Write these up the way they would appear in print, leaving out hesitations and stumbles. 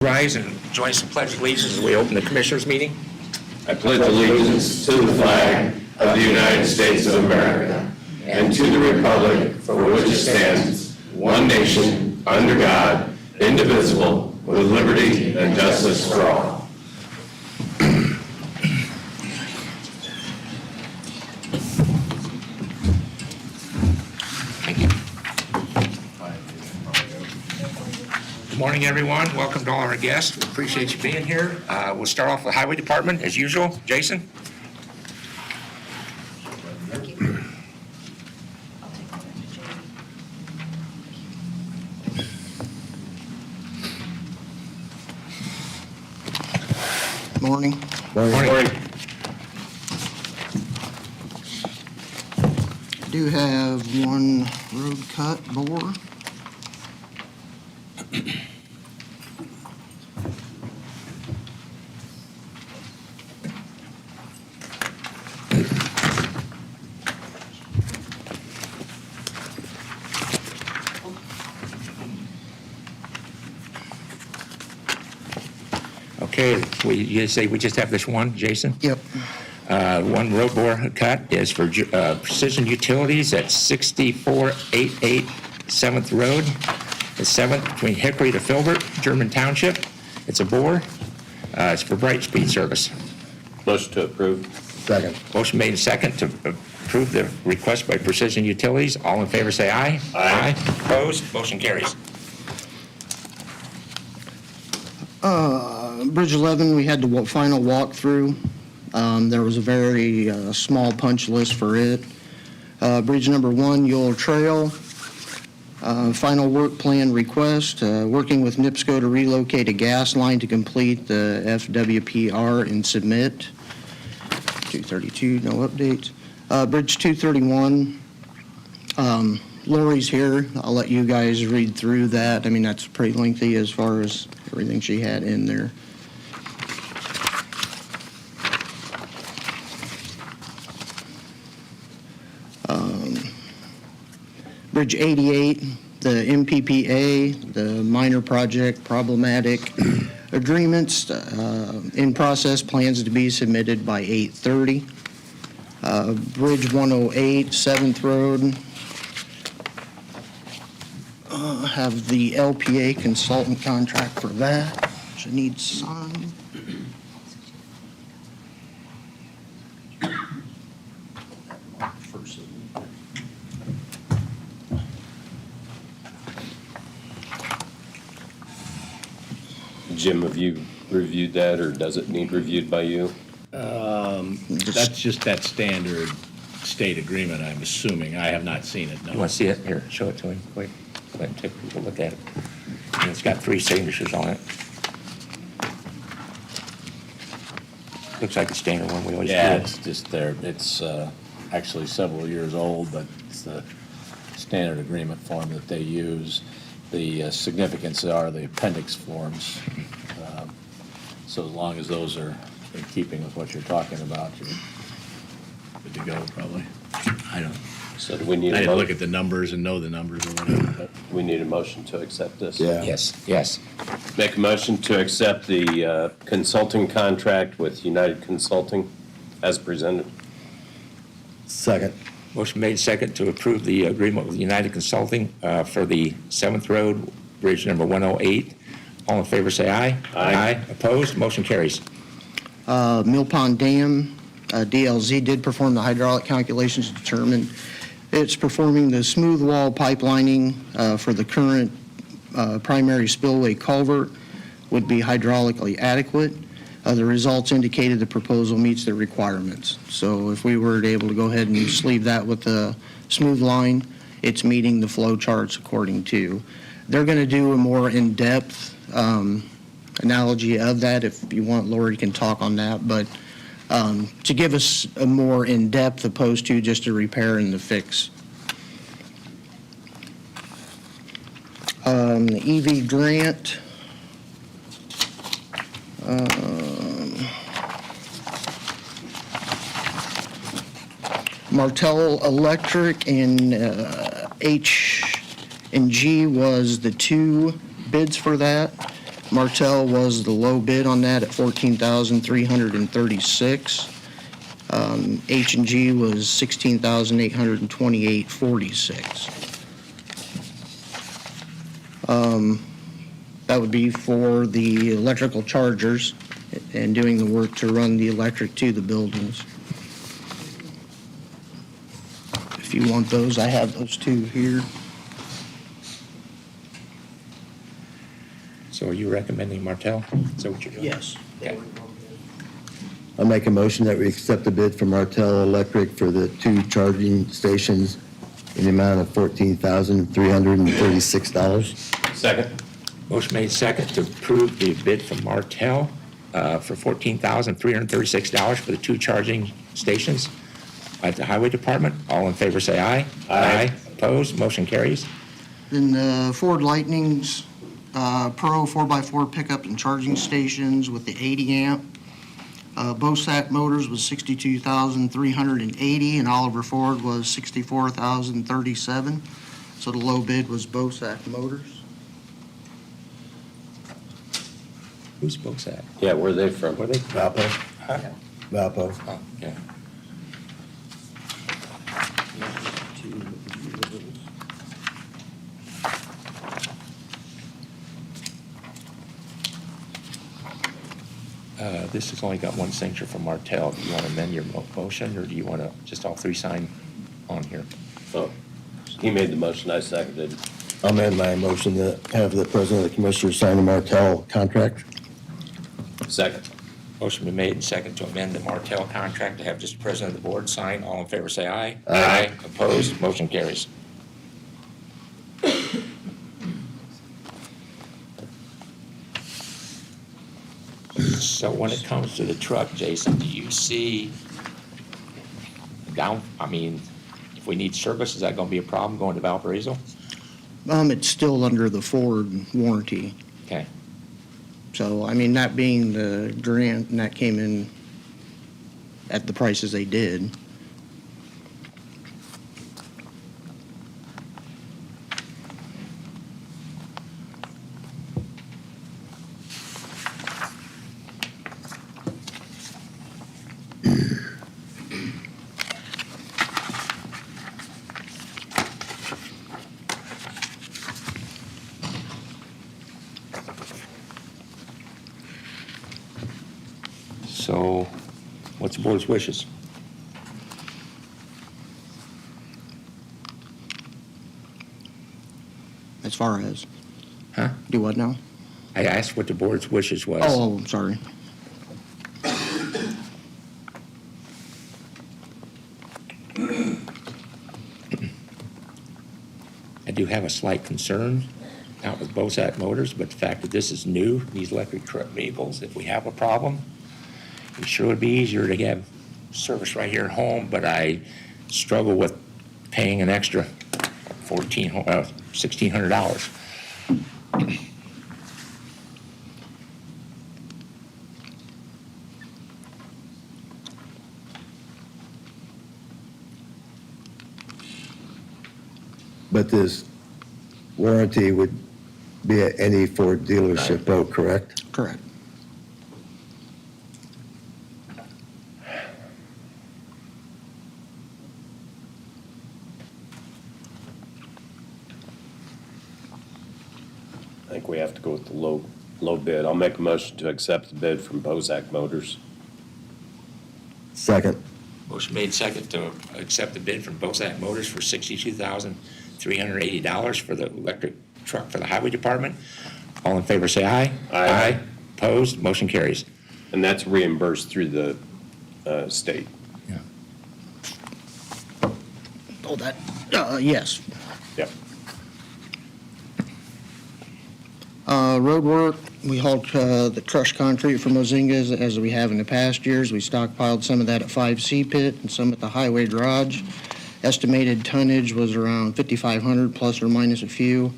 Rise and join us in pledge allegiance as we open the Commissioners' meeting. I pledge allegiance to the flag of the United States of America and to the republic for which it stands, one nation, under God, indivisible, with liberty and justice for all. Thank you. Good morning, everyone. Welcome to all our guests. We appreciate you being here. We'll start off with the Highway Department, as usual. Jason? Morning. Morning. Do have one road cut bore. Okay, you say we just have this one, Jason? Yep. One road bore cut is for Precision Utilities at 6488 7th Road. The 7th between Hickory to Filbert, German Township. It's a bore. It's for Bright Speed Service. Motion to approve. Second. Motion made and second to approve the request by Precision Utilities. All in favor say aye. Aye. Opposed? Motion carries. Bridge 11, we had the final walkthrough. There was a very small punch list for it. Bridge number 1, Yule Trail. Final work plan request, working with NIPSCO to relocate a gas line to complete the FWPR and submit. 232, no updates. Bridge 231, Lori's here. I'll let you guys read through that. I mean, that's pretty lengthy as far as everything she had in there. Bridge 88, the MPPA, the minor project problematic agreements in process, plans to be submitted by 8:30. Bridge 108, 7th Road. Have the LPA consultant contract for that, which needs signed. Jim, have you reviewed that, or does it need reviewed by you? That's just that standard state agreement, I'm assuming. I have not seen it, You no. want to see it? Here, show it to him quick. Go ahead and take a look at it. And it's got 3 signatures on it. Looks like the standard one we always do. Yeah, it's just there. It's actually several years old, but it's the standard agreement form that they use. The significance are the appendix forms. So as long as those are in keeping with what you're talking about, you're good to go, probably. I don't, So do we need I a didn't look motion? at the numbers and know the numbers or whatever, but We need a motion to accept this? Yes. Make a motion to accept the consulting contract with United Consulting as presented. Second. Motion made second to approve the agreement with United Consulting for the 7th Road, bridge number 108. All in favor say aye. Aye. Opposed? Motion carries. Mill Pond Dam, DLZ did perform the hydraulic calculations to determine it's performing the smooth wall pipelining for the current primary spillway culvert would be hydraulically adequate. The results indicated the proposal meets the requirements. So if we were able to go ahead and sleeve that with the smooth line, it's meeting the flow charts according to. They're going to do a more in-depth analogy of that. If you want, Lori can talk on that. But to give us a more in-depth opposed to just a repair and the fix. The EV grant. Martell Electric and H&G was the 2 bids for that. Martell was the low bid on that at $14,336. H&G was $16,828.46. That would be for the electrical chargers and doing the work to run the electric to the buildings. If you want those, I have those two here. So are you recommending Martell? Is that what you're doing? Yes. Okay. I'll make a motion that we accept the bid from Martell Electric for the 2 charging stations in the amount of $14,336. Second. Motion made second to approve the bid from Martell for $14,336 for the 2 charging stations at the Highway Department. All in favor, say aye. Aye. Opposed, motion carries. Then the Ford Lightnings Pro 4x4 pickup and charging stations with the 80 amp. Bosac Motors was $62,380 and Oliver Ford was $64,037. So the low bid was Bosac Motors. Who's books at? Yeah, where are they from? Where are they? Valpo. Valpo. Oh, yeah. This has only got one signature from Martell. Do you want to amend your motion, or do you want to just all 3 sign on here? Oh, he made the motion, I seconded. I'll amend my motion to have the President of the Commissioners sign the Martell contract. Second. Motion been made and second to amend the Martell contract to have just the president of the board sign. All in favor, say aye. Aye. Opposed, motion carries. So when it comes to the truck, Jason, do you see if we need service, is that going to be a problem going to Valparaiso? It's still under the Ford warranty. Okay. So, that being the grant, and that came in at the prices they did. So what's the board's wishes? As far as, Huh? do what now? I asked what the board's wishes was. Oh, I'm sorry. I do have a slight concern out with Bosac Motors, but the fact that this is new, these electric truck vehicles, if we have a problem, it sure would be easier to have service right here at home, but I struggle with paying an extra $1,600. But this warranty would be at any Ford dealership boat, correct? Correct. I think we have to go with the low bid. I'll make a motion to accept the bid from Bozak Motors. Second. Motion made second to accept the bid from Bosac Motors for $62,380 for the electric truck for the highway department. All in favor, say aye. Aye. Opposed, motion carries. And that's reimbursed through the state. Yeah. Oh, that, yes. Yep. Road work, we hauled the crushed concrete from Mozingas as we have in the past years. We stockpiled some of that at 5C Pit and some at the highway garage. Estimated tonnage was around 5,500 plus or minus a few.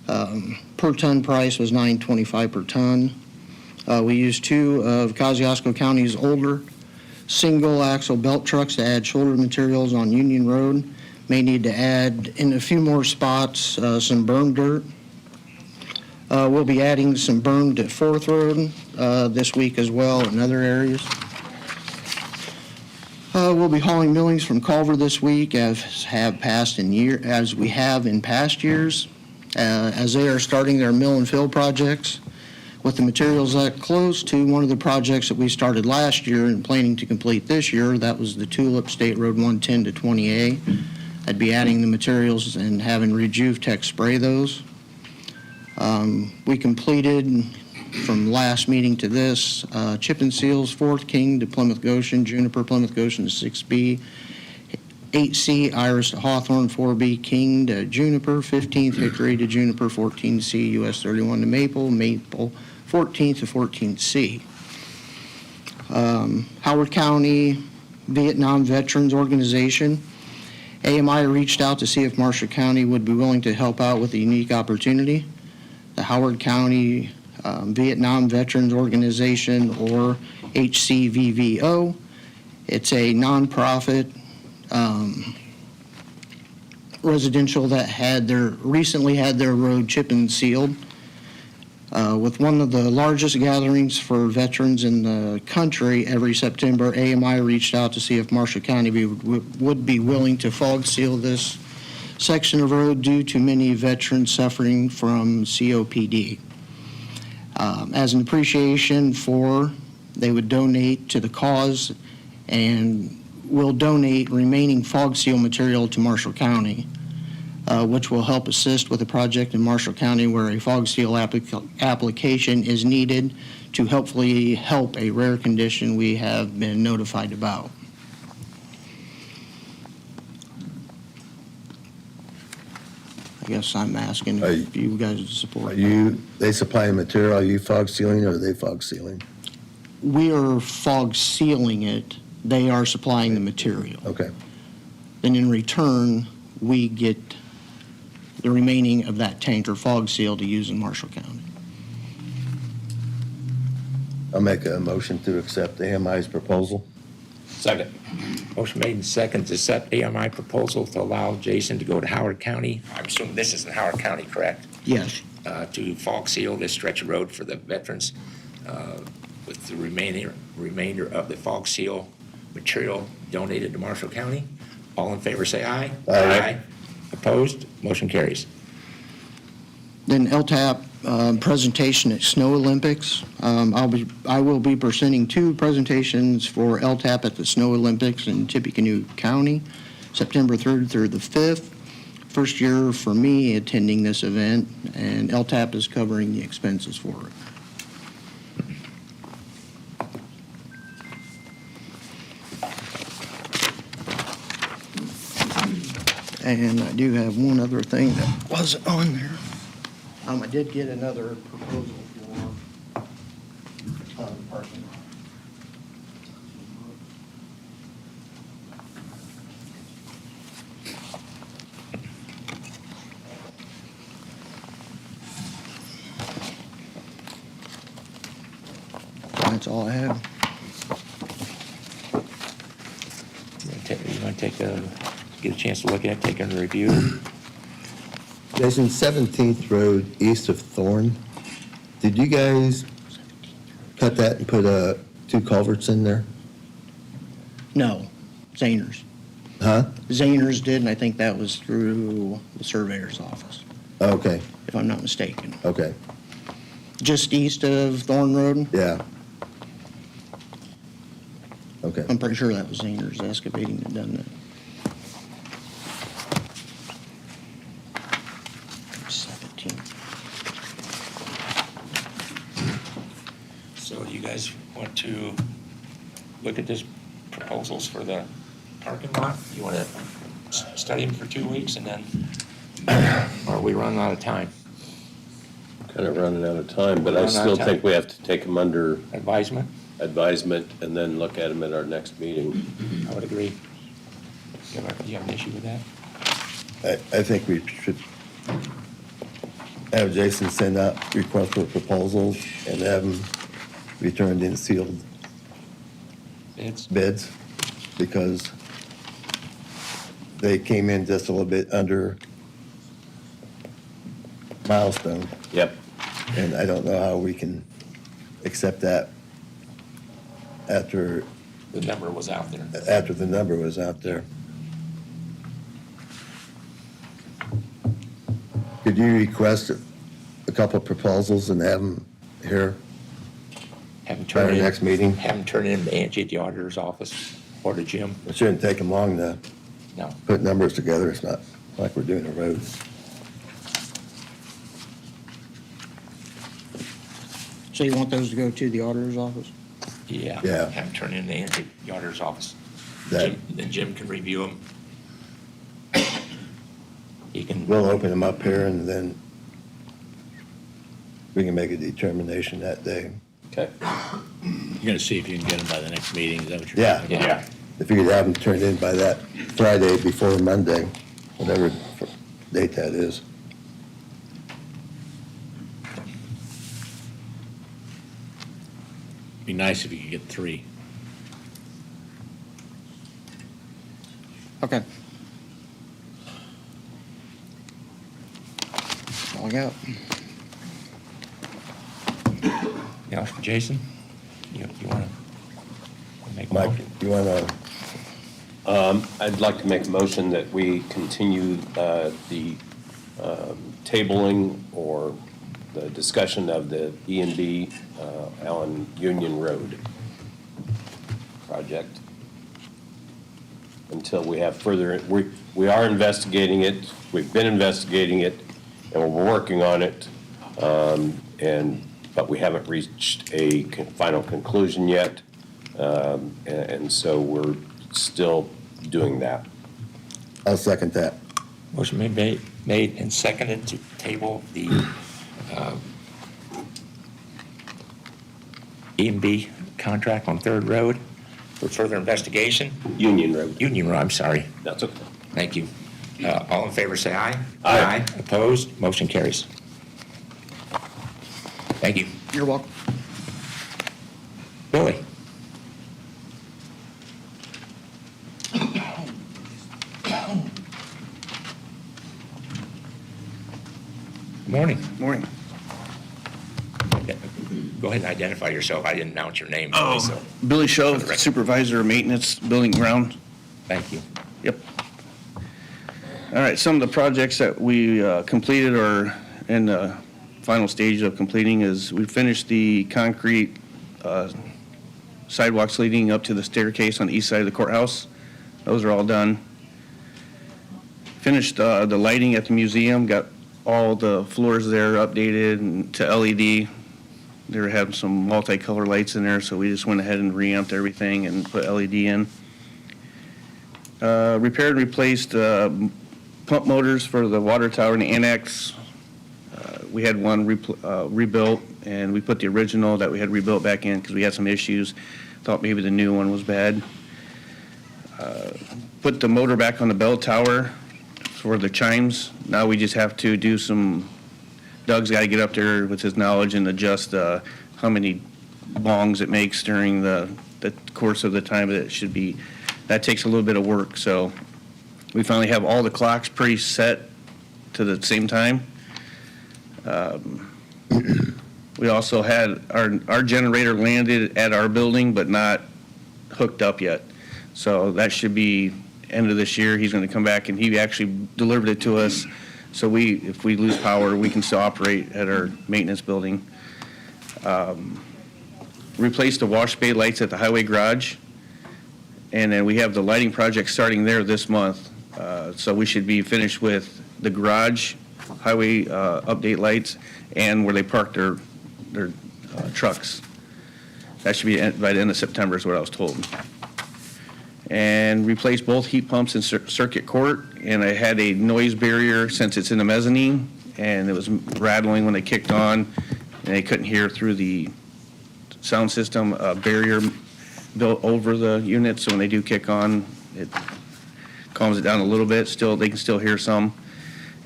Per ton price was $9.25 per ton. We used 2 of Kosciuszko County's older single axle belt trucks to add shoulder materials on Union Road. May need to add in a few more spots some berm dirt. We'll be adding some berm to Fourth Road this week as well in other areas. We'll be hauling millings from Culver this week as we have in past years, as they are starting their mill and fill projects. With the materials that close to one of the projects that we started last year and planning to complete this year, that was the Tulip State Road 110 to 20A. I'd be adding the materials and having RejuveTech spray those. We completed, from last meeting to this, chip and seals, 4th King to Plymouth Goshen, Juniper Plymouth Goshen to 6B, 8C Iris to Hawthorne, 4B King to Juniper, 15th Hickory to Juniper, 14C US 31 to Maple, Maple 14th to 14C. Howard County Vietnam Veterans Organization, AMI reached out to see if Marshall County would be willing to help out with a unique opportunity. The Howard County Vietnam Veterans Organization, or HCVVO. It's a nonprofit residential that recently had their road chip and sealed. With one of the largest gatherings for veterans in the country every September, AMI reached out to see if Marshall County would be willing to fog seal this section of road due to many veterans suffering from COPD. As an appreciation they would donate to the cause and will donate remaining fog seal material to Marshall County, which will help assist with a project in Marshall County where a fog seal application is needed to hopefully help a rare condition we have been notified about. I guess I'm asking if you guys support that. They supply the material, are you fog sealing or are they fog sealing? We are fog sealing it. They are supplying the material. Okay. Then in return, we get the remaining of that tanker fog seal to use in Marshall County. I'll make a motion to accept AMI's proposal. Second. Motion made and second to accept AMI proposal to allow Jason to go to Howard County. I'm assuming this is in Howard County, correct? Yes. To fog seal this stretch of road for the veterans with the remainder of the fog seal material donated to Marshall County. All in favor, say aye. Aye. Opposed? Motion carries. Then LTAP presentation at Snow Olympics. I will be presenting 2 presentations for LTAP at the Snow Olympics in Tippecanoe County, September 3rd through the 5th. First year for me attending this event, and LTAP is covering the expenses for it. And I do have one other thing that wasn't on there. I did get another proposal for the parking lot. That's all I have. You want to get a chance to look at it, take a review? Jason, 17th Road east of Thorne, did you guys cut that and put 2 culverts in there? No, Zahners. Huh? Zahners did, and I think that was through the surveyor's office, Okay, if I'm not mistaken. okay, Just east of Thorne Road. yeah. Okay, I'm pretty sure that was Zahners Excavating that done that. 17. So do you guys want to look at this proposals for the parking lot? You want to study them for 2 weeks and then, or are we running out of time? Kind of running out of time, but I Running out of still time. think we have to take them under Advisement? advisement and then look at them at our next meeting. I would agree. You have an issue with that? I think we should have Jason send out requests for proposals and have them returned in sealed It's, bids, because they came in just a little bit under milestone. Yep. And I don't know how we can accept that after The number was out there. the number was out there. Could you request a couple proposals and have them here Have them by turn our in. next meeting? Have them turn in to Angie at the auditor's office or to Jim. It shouldn't take them long to No. put numbers together. It's not like we're doing a road. So you want those to go to the auditor's office? Yeah. Yeah. Have them turn in to Angie at the auditor's office. That, Then Jim can review them. He can. we'll open them up here and then we can make a determination that day. Okay. You're going to see if you can get them by the next meeting, is that what you're Yeah. talking about? Yeah. If you could have them turned in by that Friday before Monday, whatever date that is. Be nice if you could get 3. Okay. That's all I got. You know, Jason, you want to make a Mike, motion? you want to, I'd like to make a motion that we continue the tabling or the discussion of the E&B on Union Road project until we have further, we are investigating it, we've been investigating it, and we're working on it, but we haven't reached a final conclusion yet, and so we're still doing that. I'll second that. Motion made and seconded to table the E&B contract on Third Road for further investigation. Union Road, Union Road, I'm sorry. that's okay. Thank you. All in favor, say aye. Aye. Opposed? Motion carries. Thank you. You're welcome. Billy? Morning. Morning. Go ahead and identify yourself. I didn't announce your name, Billy, so Billy Shove, For the record. Supervisor of Maintenance, Building Ground. thank you. Yep. All right, some of the projects that we completed or in the final stage of completing is we finished the concrete sidewalks leading up to the staircase on the east side of the courthouse. Those are all done. Finished the lighting at the museum, got all the floors there updated and to LED. They were having some multicolor lights in there, so we just went ahead and reamped everything and put LED in. Repaired and replaced pump motors for the water tower and the annex. We had one rebuilt, and we put the original that we had rebuilt back in because we had some issues. Thought maybe the new one was bad. Put the motor back on the bell tower for the chimes. Now we just have to do some, Doug's got to get up there with his knowledge and adjust how many bongs it makes during the course of the time that it should be. That takes a little bit of work, so we finally have all the clocks pretty set to the same time. We also had, our generator landed at our building, but not hooked up yet. So that should be end of this year. He's going to come back, and he actually delivered it to us. So if we lose power, we can still operate at our maintenance building. Replaced the wash bay lights at the highway garage. And then we have the lighting project starting there this month. So we should be finished with the garage, highway update lights, and where they park their trucks. That should be by the end of September is what I was told. And replaced both heat pumps in circuit court, and I had a noise barrier since it's in the mezzanine, and it was rattling when they kicked on, and they couldn't hear through the sound system. A barrier built over the unit, so when they do kick on, it calms it down a little bit. Still, they can still hear some.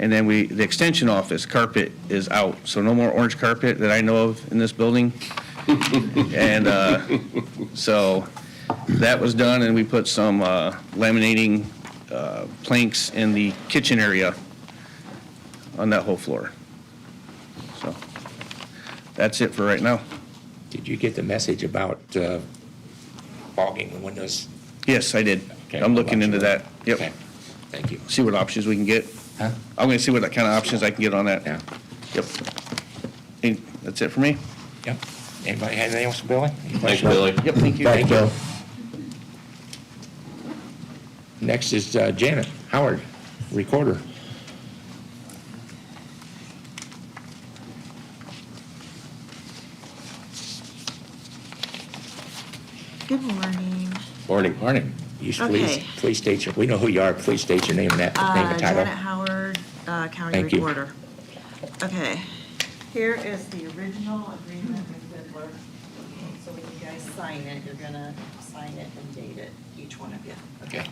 And then the extension office carpet is out, so no more orange carpet that I know of in this building. And so that was done, and we put some laminating planks in the kitchen area on that whole floor. So that's it for right now. Did you get the message about fogging the windows? Yes, I did. Okay. I'm looking into that. Okay, Yep. thank you. See what options we can get. Huh? I'm gonna see what kind of options I can get on that. Yeah, Yep. Hey, that's it for me. yep. Anybody have anything else, Billy? Any Thank you, questions? Billy. Yep, thank you. Thank you. Bill. Next is Janet Howard, recorder. Good morning. Morning. Morning. You should please, Okay. please state your, we know who you are, please state your name and that, name and title. Janet Howard, County Thank you. Recorder. Okay, here is the original agreement with Fiddler. So when you guys sign it, you're gonna sign it and date it, each one of you. Okay.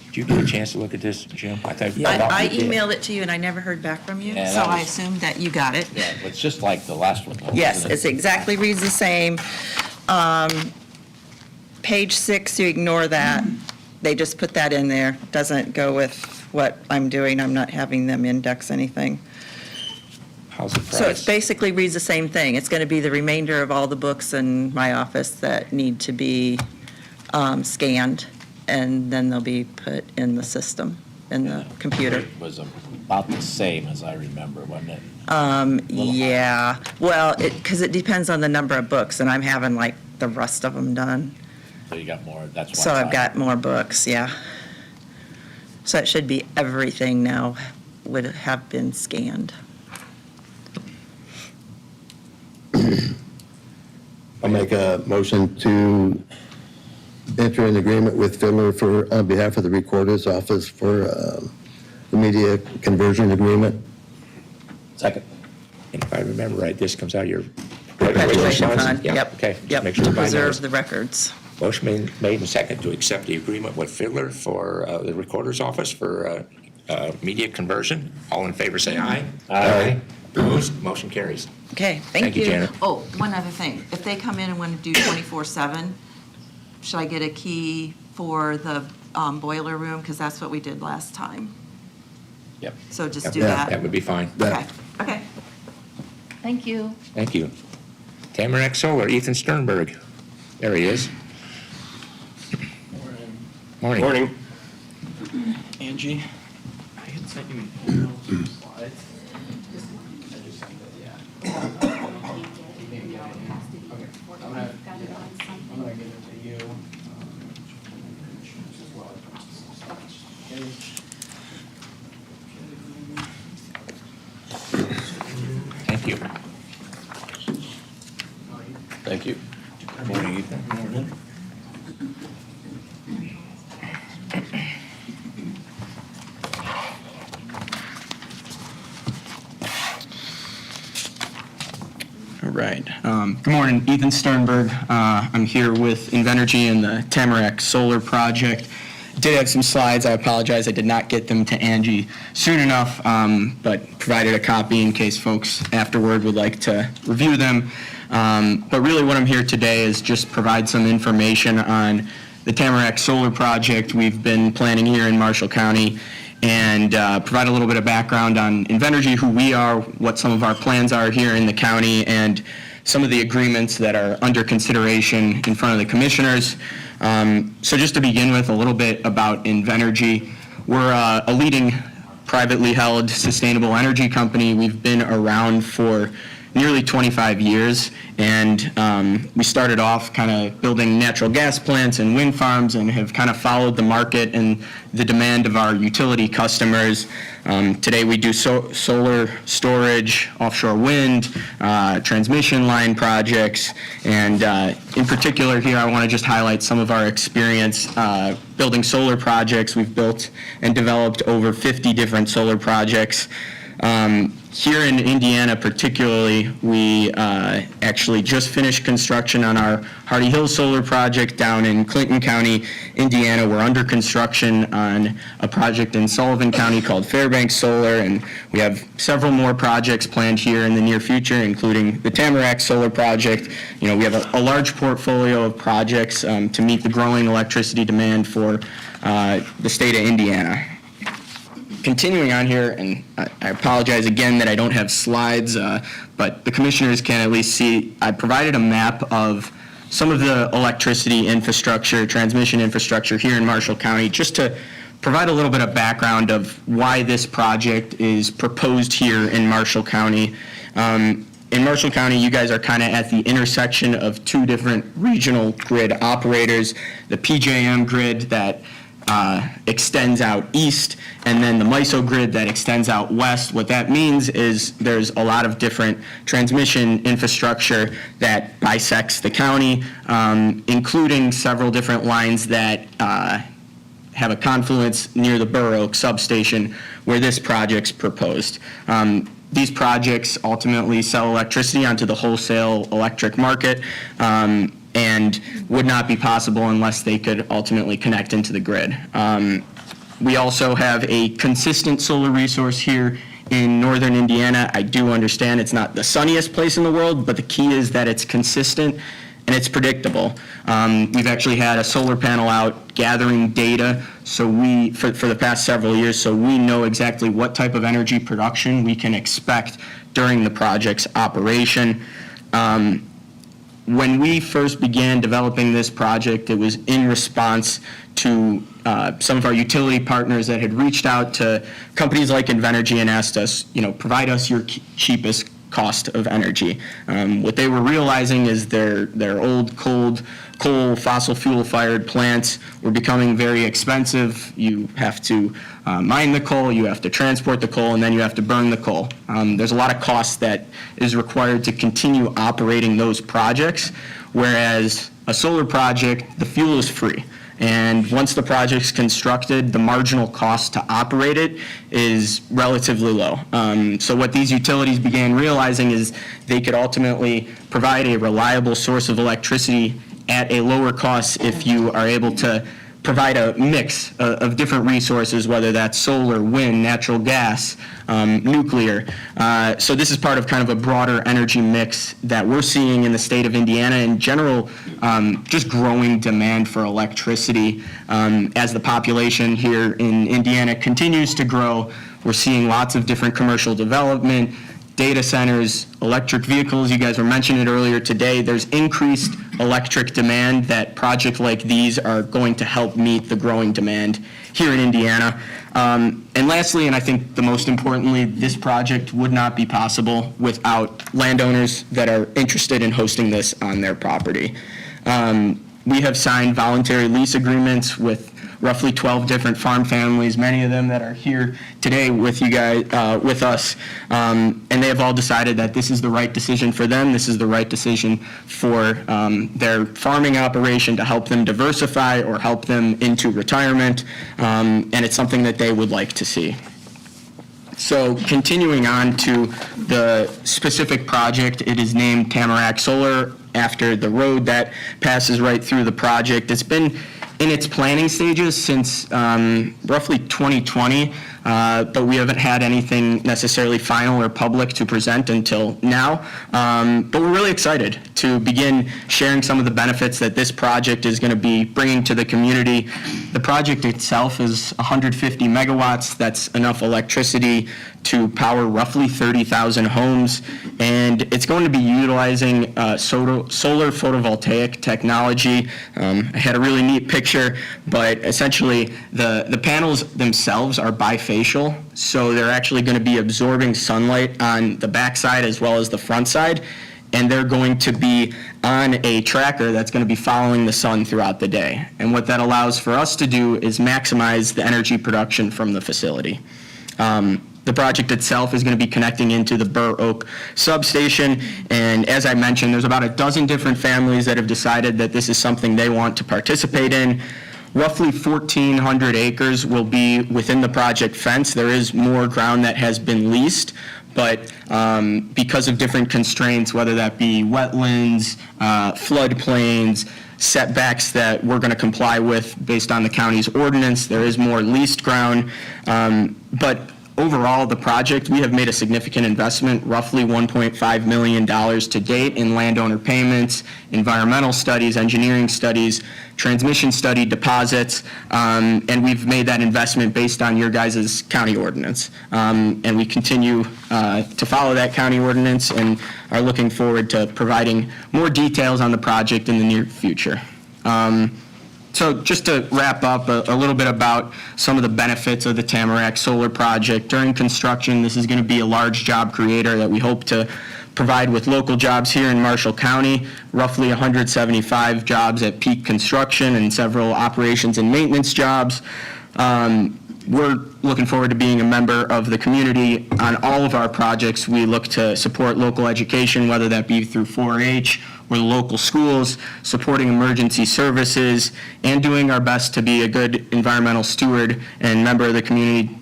Did you get a chance to look at this, Jim? I thought. I you did. emailed it to you and I never heard back from you, Yeah, so that I was- assumed that you got it. Yeah, it's just like the last one, though, Yes, isn't it? it's exactly reads the same. Page 6, you ignore that. They just put that in there. Doesn't go with what I'm doing. I'm not having them index anything. How's the So it price? basically reads the same thing. It's going to be the remainder of all the books in my office that need to be scanned, and then they'll be put in the system, in the computer. It was about the same as I remember, wasn't it? Yeah, well, because it depends on the number of books, and I'm having like the rest of them done. So you got more, that's why. So I've got more books, yeah. So it should be everything now would have been scanned. I'll make a motion to enter an agreement with Fiddler for, on behalf of the Recorder's Office for the media conversion agreement. Second. And if I remember right, this comes out of your. Perpetuation funds? fund, Yeah, yep. okay. Just Yep, make sure everybody preserve knows. the records. Motion made and second to accept the agreement with Fiddler for the Recorder's Office for media conversion. All in favor, say aye. Aye. Opposed, motion carries. Okay, Thank thank you, you. Janet. Oh, one other thing. If they come in and want to do 24/7, should I get a key for the boiler room? Because that's what we did last time. Yep. So just do Yeah, That that. would be fine. Okay, okay. Thank you. Thank you. Tamarack Solar, Ethan Sternberg. There he is. Morning. Morning. Angie, I had sent you an email with some slides. I just sent it, yeah. Maybe I didn't. Okay, I'm gonna give it to you. As well. Thank you. Thank you. Morning, Ethan. Morning. All right. Good morning, Ethan Sternberg. I'm here with Invenergy and the Tamarack Solar Project. Did have some slides. I apologize. I did not get them to Angie soon enough, but provided a copy in case folks afterward would like to review them. But really what I'm here today is just provide some information on the Tamarack Solar Project we've been planning here in Marshall County, and provide a little bit of background on Invenergy, who we are, what some of our plans are here in the county, and some of the agreements that are under consideration in front of the commissioners. So just to begin with, a little bit about Invenergy. We're a leading privately held sustainable energy company. We've been around for nearly 25 years, and we started off kind of building natural gas plants and wind farms, and have kind of followed the market and the demand of our utility customers. Today we do solar storage, offshore wind, transmission line projects, and in particular here I want to just highlight some of our experience building solar projects. We've built and developed over 50 different solar projects. Here in Indiana particularly, we actually just finished construction on our Hardy Hills Solar Project down in Clinton County, Indiana. We're under construction on a project in Sullivan County called Fairbanks Solar, and we have several more projects planned here in the near future, including the Tamarack Solar Project. You know, we have a large portfolio of projects to meet the growing electricity demand for the state of Indiana. Continuing on here, and I apologize again that I don't have slides, but the commissioners can at least see, I provided a map of some of the electricity infrastructure, transmission infrastructure here in Marshall County, just to provide a little bit of background of why this project is proposed here in Marshall County. In Marshall County, you guys are kind of at the intersection of two different regional grid operators, the PJM grid that extends out east, and then the MISO grid that extends out west. What that means is there's a lot of different transmission infrastructure that bisects the county, including several different lines that have a confluence near the Burr Oak substation where this project's proposed. These projects ultimately sell electricity onto the wholesale electric market, and would not be possible unless they could ultimately connect into the grid. We also have a consistent solar resource here in northern Indiana. I do understand it's not the sunniest place in the world, but the key is that it's consistent and it's predictable. We've actually had a solar panel out gathering data for the past several years, so we know exactly what type of energy production we can expect during the project's operation. When we first began developing this project, it was in response to some of our utility partners that had reached out to companies like Invenergy and asked us, provide us your cheapest cost of energy. What they were realizing is their old coal, fossil fuel fired plants were becoming very expensive. You have to mine the coal, you have to transport the coal, and then you have to burn the coal. There's a lot of cost that is required to continue operating those projects, whereas a solar project, the fuel is free. And once the project's constructed, the marginal cost to operate it is relatively low. So what these utilities began realizing is they could ultimately provide a reliable source of electricity at a lower cost if you are able to provide a mix of different resources, whether that's solar, wind, natural gas, nuclear. So this is part of kind of a broader energy mix that we're seeing in the state of Indiana. In general, just growing demand for electricity as the population here in Indiana continues to grow. We're seeing lots of different commercial development, data centers, electric vehicles. You guys were mentioning it earlier today. There's increased electric demand that projects like these are going to help meet the growing demand here in Indiana. And lastly, and I think the most importantly, this project would not be possible without landowners that are interested in hosting this on their property. We have signed voluntary lease agreements with roughly 12 different farm families, many of them that are here today with you guys, with us, and they have all decided that this is the right decision for them. This is the right decision for their farming operation to help them diversify or help them into retirement, and it's something that they would like to see. So continuing on to the specific project, it is named Tamarack Solar after the road that passes right through the project. It's been in its planning stages since roughly 2020, but we haven't had anything necessarily final or public to present until now. But we're really excited to begin sharing some of the benefits that this project is going to be bringing to the community. The project itself is 150 megawatts. That's enough electricity to power roughly 30,000 homes, and it's going to be utilizing solar photovoltaic technology. I had a really neat picture, but essentially the panels themselves are bifacial, so they're actually going to be absorbing sunlight on the backside as well as the front side, and they're going to be on a tracker that's going to be following the sun throughout the day. And what that allows for us to do is maximize the energy production from the facility. The project itself is going to be connecting into the Burr Oak substation, and as I mentioned, there's about a dozen different families that have decided that this is something they want to participate in. Roughly 1,400 acres will be within the project fence. There is more ground that has been leased, but because of different constraints, whether that be wetlands, floodplains, setbacks that we're going to comply with based on the county's ordinance, there is more leased ground. But overall, the project, we have made a significant investment, roughly $1.5 million to date in landowner payments, environmental studies, engineering studies, transmission study deposits, and we've made that investment based on your guys' county ordinance. And we continue to follow that county ordinance and are looking forward to providing more details on the project in the near future. So just to wrap up, a little bit about some of the benefits of the Tamarack Solar Project. During construction, this is going to be a large job creator that we hope to provide with local jobs here in Marshall County, roughly 175 jobs at peak construction and several operations and maintenance jobs. We're looking forward to being a member of the community on all of our projects. We look to support local education, whether that be through 4-H or the local schools, supporting emergency services, and doing our best to be a good environmental steward and member of the community.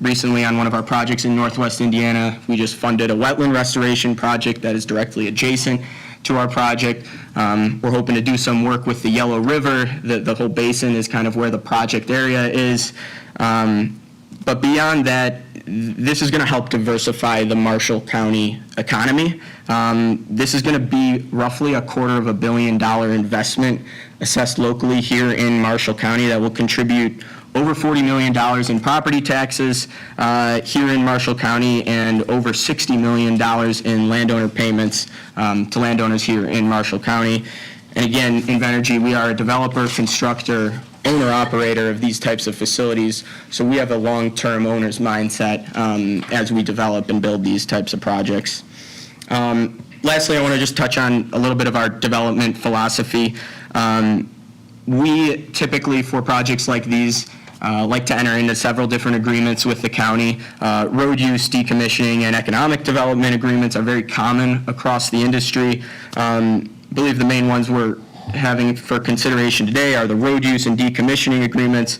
Recently, on one of our projects in Northwest Indiana, we just funded a wetland restoration project that is directly adjacent to our project. We're hoping to do some work with the Yellow River. The whole basin is kind of where the project area is. But beyond that, this is going to help diversify the Marshall County economy. This is going to be roughly $250 million investment assessed locally here in Marshall County that will contribute over $40 million in property taxes here in Marshall County and over $60 million in landowner payments to landowners here in Marshall County. And again, Invenergy, we are a developer, constructor, owner-operator of these types of facilities, so we have a long-term owner's mindset as we develop and build these types of projects. Lastly, I want to just touch on a little bit of our development philosophy. We typically, for projects like these, like to enter into several different agreements with the county. Road use, decommissioning, and economic development agreements are very common across the industry. I believe the main ones we're having for consideration today are the road use and decommissioning agreements.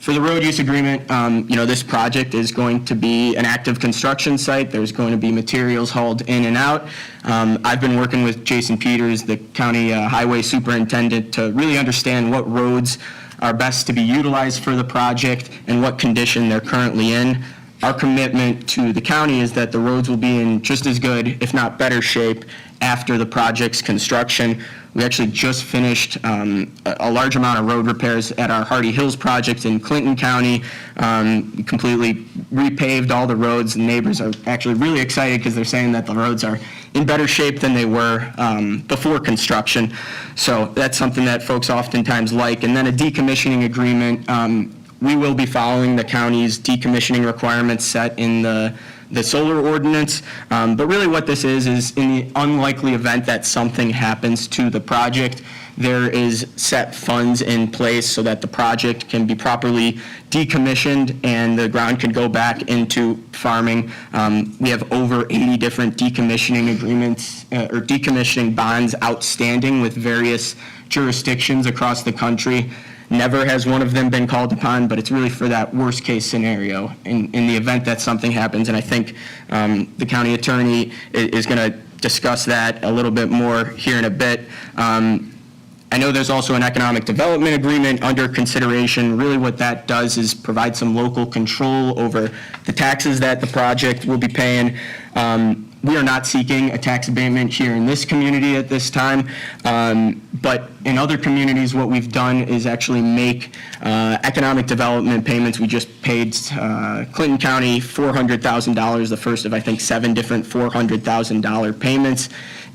For the road use agreement, this project is going to be an active construction site. There's going to be materials hauled in and out. I've been working with Jason Peters, the county highway superintendent, to really understand what roads are best to be utilized for the project and what condition they're currently in. Our commitment to the county is that the roads will be in just as good, if not better shape after the project's construction. We actually just finished a large amount of road repairs at our Hardy Hills project in Clinton County. We completely repaved all the roads, and neighbors are actually really excited because they're saying that the roads are in better shape than they were before construction. So that's something that folks oftentimes like. And then a decommissioning agreement. We will be following the county's decommissioning requirements set in the solar ordinance. But really what this is in the unlikely event that something happens to the project, there is set funds in place so that the project can be properly decommissioned and the ground can go back into farming. We have over 80 different decommissioning agreements or decommissioning bonds outstanding with various jurisdictions across the country. Never has one of them been called upon, but it's really for that worst case scenario in the event that something happens. And I think the county attorney is going to discuss that a little bit more here in a bit. I know there's also an economic development agreement under consideration. Really what that does is provide some local control over the taxes that the project will be paying. We are not seeking a tax abatement here in this community at this time, but in other communities, what we've done is actually make economic development payments. We just paid Clinton County $400,000, the first of, I think, 7 different $400,000 payments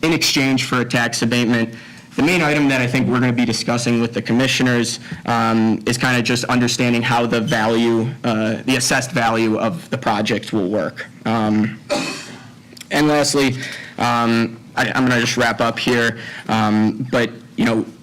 in exchange for a tax abatement. The main item that I think we're going to be discussing with the commissioners is kind of just understanding how the value, the assessed value of the project will work. And lastly, I'm going to just wrap up here, but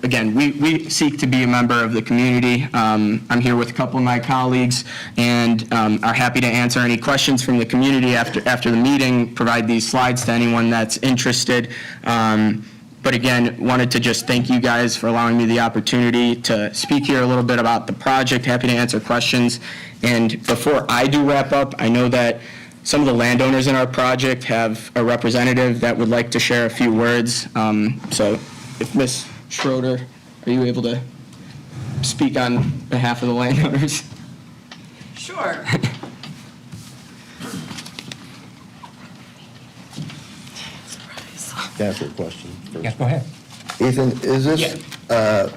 again, we seek to be a member of the community. I'm here with a couple of my colleagues and are happy to answer any questions from the community after the meeting, provide these slides to anyone that's interested. But again, wanted to just thank you guys for allowing me the opportunity to speak here a little bit about the project. Happy to answer questions. And before I do wrap up, I know that some of the landowners in our project have a representative that would like to share a few words. So if Ms. Schroeder, are you able to speak on behalf of the landowners? Sure. Can I ask you a question first? Yes, go ahead. Ethan, is this a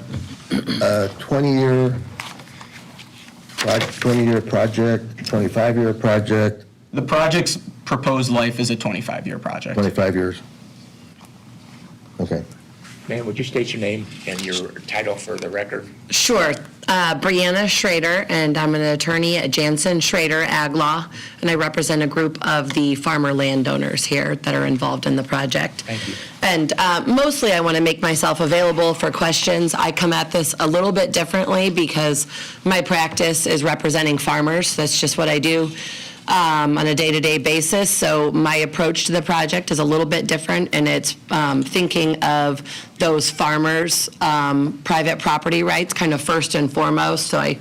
20-year project, 25-year project, The project's proposed life is a 25-year project. 25 years? Okay. Ma'am, would you state your name and your title for the record? Sure. Brianna Schrader, and I'm an attorney at Jansen Schrader Ag Law, and I represent a group of the farmer landowners here that are involved in the project. Thank you. And mostly I want to make myself available for questions. I come at this a little bit differently because my practice is representing farmers. That's just what I do on a day-to-day basis. So my approach to the project is a little bit different, and it's thinking of those farmers' private property rights kind of first and foremost. So I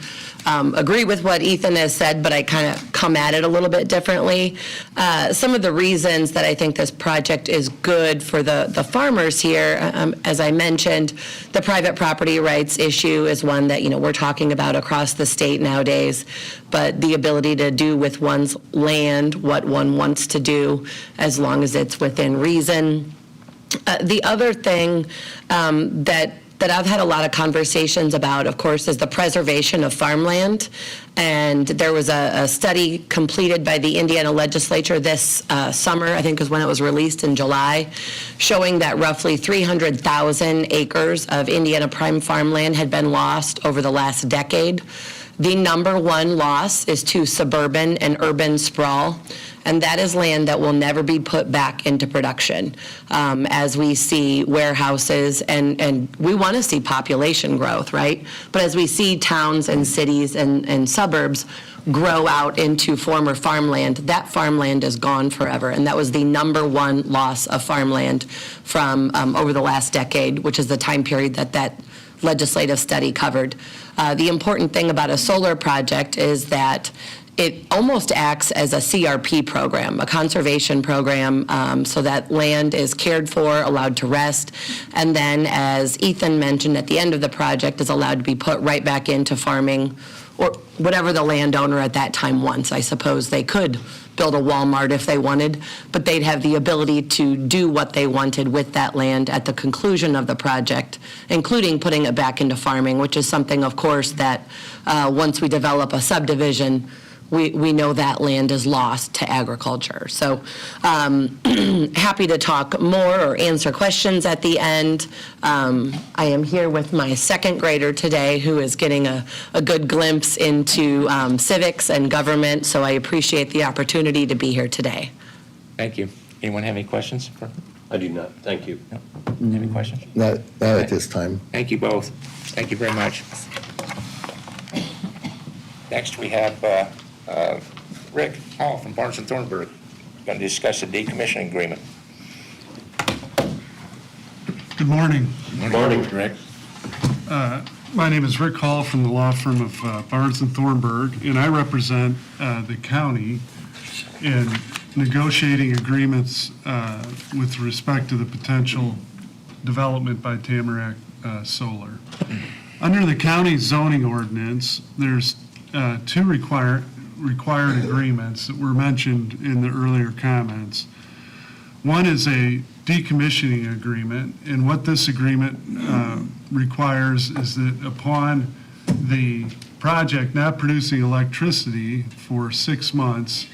agree with what Ethan has said, but I kind of come at it a little bit differently. Some of the reasons that I think this project is good for the farmers here, as I mentioned, the private property rights issue is one that, we're talking about across the state nowadays, but the ability to do with one's land what one wants to do as long as it's within reason. The other thing that I've had a lot of conversations about, of course, is the preservation of farmland. And there was a study completed by the Indiana legislature this summer, I think is when it was released in July, showing that roughly 300,000 acres of Indiana prime farmland had been lost over the last decade. The number one loss is to suburban and urban sprawl, and that is land that will never be put back into production. As we see warehouses, and we want to see population growth, right? But as we see towns and cities and suburbs grow out into former farmland, that farmland is gone forever. And that was the number one loss of farmland from over the last decade, which is the time period that legislative study covered. The important thing about a solar project is that it almost acts as a CRP program, a conservation program, so that land is cared for, allowed to rest, and then, as Ethan mentioned, at the end of the project is allowed to be put right back into farming or whatever the landowner at that time wants. I suppose they could build a Walmart if they wanted, but they'd have the ability to do what they wanted with that land at the conclusion of the project, including putting it back into farming, which is something, of course, that once we develop a subdivision, we know that land is lost to agriculture. So happy to talk more or answer questions at the end. I am here with my second grader today who is getting a good glimpse into civics and government, so I appreciate the opportunity to be here today. Thank you. Anyone have any questions? I do not. Thank you. Any questions? Not at this time. Thank you both. Thank you very much. Next, we have Rick Hall from Barnes and Thornburg, going to discuss the decommissioning agreement. Good morning. Morning, Rick. My name is Rick Hall from the law firm of Barnes and Thornburg, and I represent the county in negotiating agreements with respect to the potential development by Tamarack Solar. Under the county zoning ordinance, there's two required agreements that were mentioned in the earlier comments. One is a decommissioning agreement, and what this agreement requires is that upon the project not producing electricity for 6 months,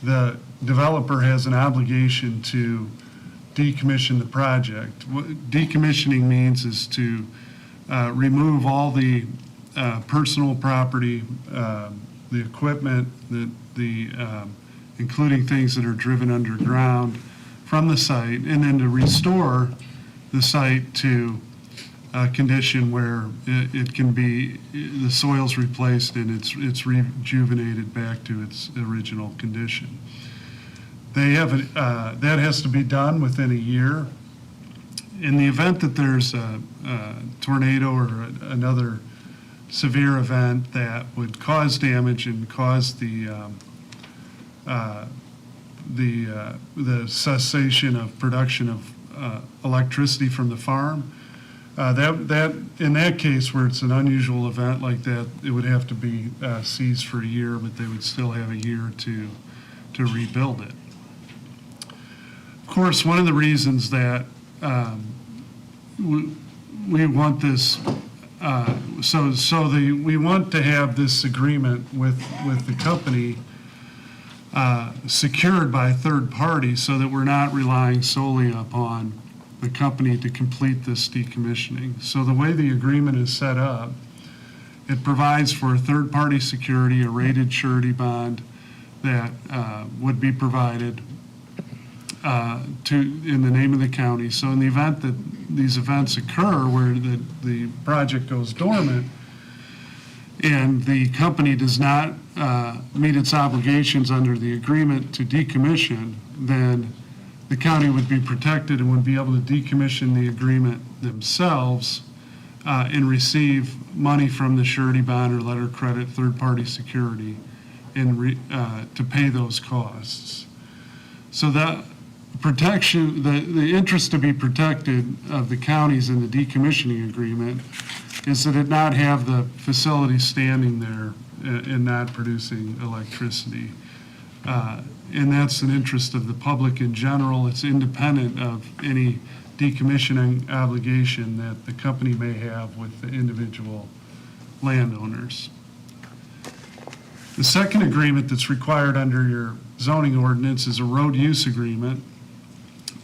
the developer has an obligation to decommission the project. What decommissioning means is to remove all the personal property, the equipment, including things that are driven underground from the site, and then to restore the site to a condition where it can be, the soil's replaced and it's rejuvenated back to its original condition. They have that has to be done within a year. In the event that there's a tornado or another severe event that would cause damage and cause the cessation of production of electricity from the farm, that in that case where it's an unusual event like that, it would have to be seized for a year, but they would still have a year to rebuild it. Of course, one of the reasons that we want this, we want to have this agreement with the company secured by a third party so that we're not relying solely upon the company to complete this decommissioning. So the way the agreement is set up, it provides for a third-party security, a rated surety bond that would be provided in the name of the county. So in the event that these events occur where the project goes dormant and the company does not meet its obligations under the agreement to decommission, then the county would be protected and would be able to decommission the agreement themselves and receive money from the surety bond or letter of credit third-party security to pay those costs. So that protection, the interest to be protected of the counties in the decommissioning agreement is that it not have the facility standing there and not producing electricity. And that's an interest of the public in general. It's independent of any decommissioning obligation that the company may have with the individual landowners. The second agreement that's required under your zoning ordinance is a road use agreement.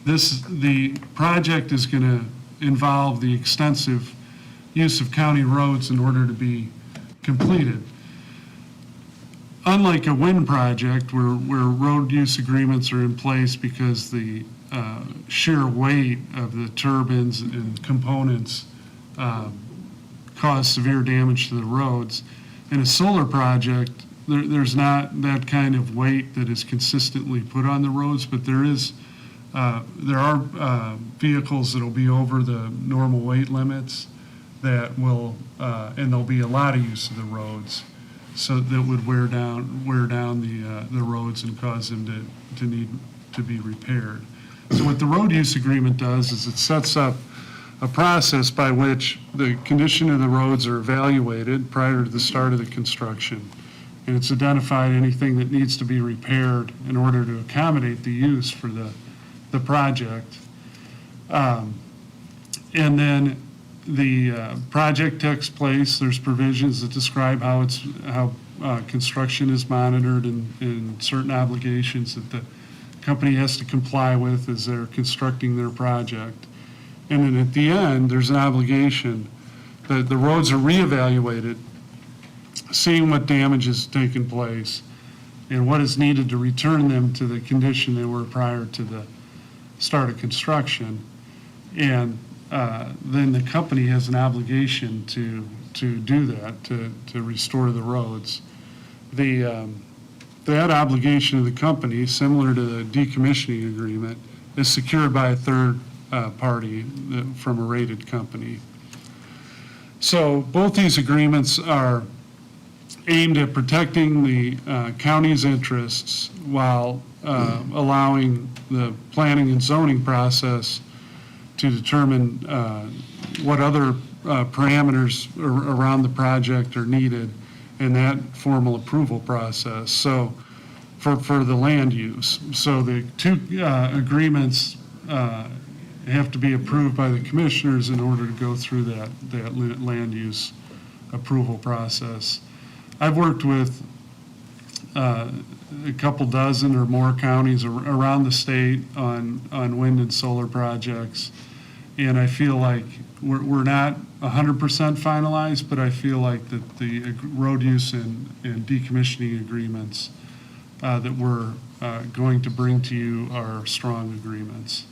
The project is going to involve the extensive use of county roads in order to be completed. Unlike a wind project where road use agreements are in place because the sheer weight of the turbines and components cause severe damage to the roads, in a solar project, there's not that kind of weight that is consistently put on the roads, but there are vehicles that will be over the normal weight limits that will, and there'll be a lot of use of the roads, so that would wear down the roads and cause them to need to be repaired. So what the road use agreement does is it sets up a process by which the condition of the roads are evaluated prior to the start of the construction. And it's identified anything that needs to be repaired in order to accommodate the use for the project. And then the project takes place. There's provisions that describe how construction is monitored and certain obligations that the company has to comply with as they're constructing their project. And then at the end, there's an obligation that the roads are reevaluated, seeing what damage has taken place and what is needed to return them to the condition they were prior to the start of construction. And then the company has an obligation to do that, to restore the roads. That obligation of the company, similar to the decommissioning agreement, is secured by a third party from a rated company. So both these agreements are aimed at protecting the county's interests while allowing the planning and zoning process to determine what other parameters around the project are needed in that formal approval process. So for the land use. So the two agreements have to be approved by the commissioners in order to go through that land use approval process. I've worked with a couple dozen or more counties around the state on wind and solar projects, and I feel like we're not 100% finalized, but I feel like that the road use and decommissioning agreements that we're going to bring to you are strong agreements.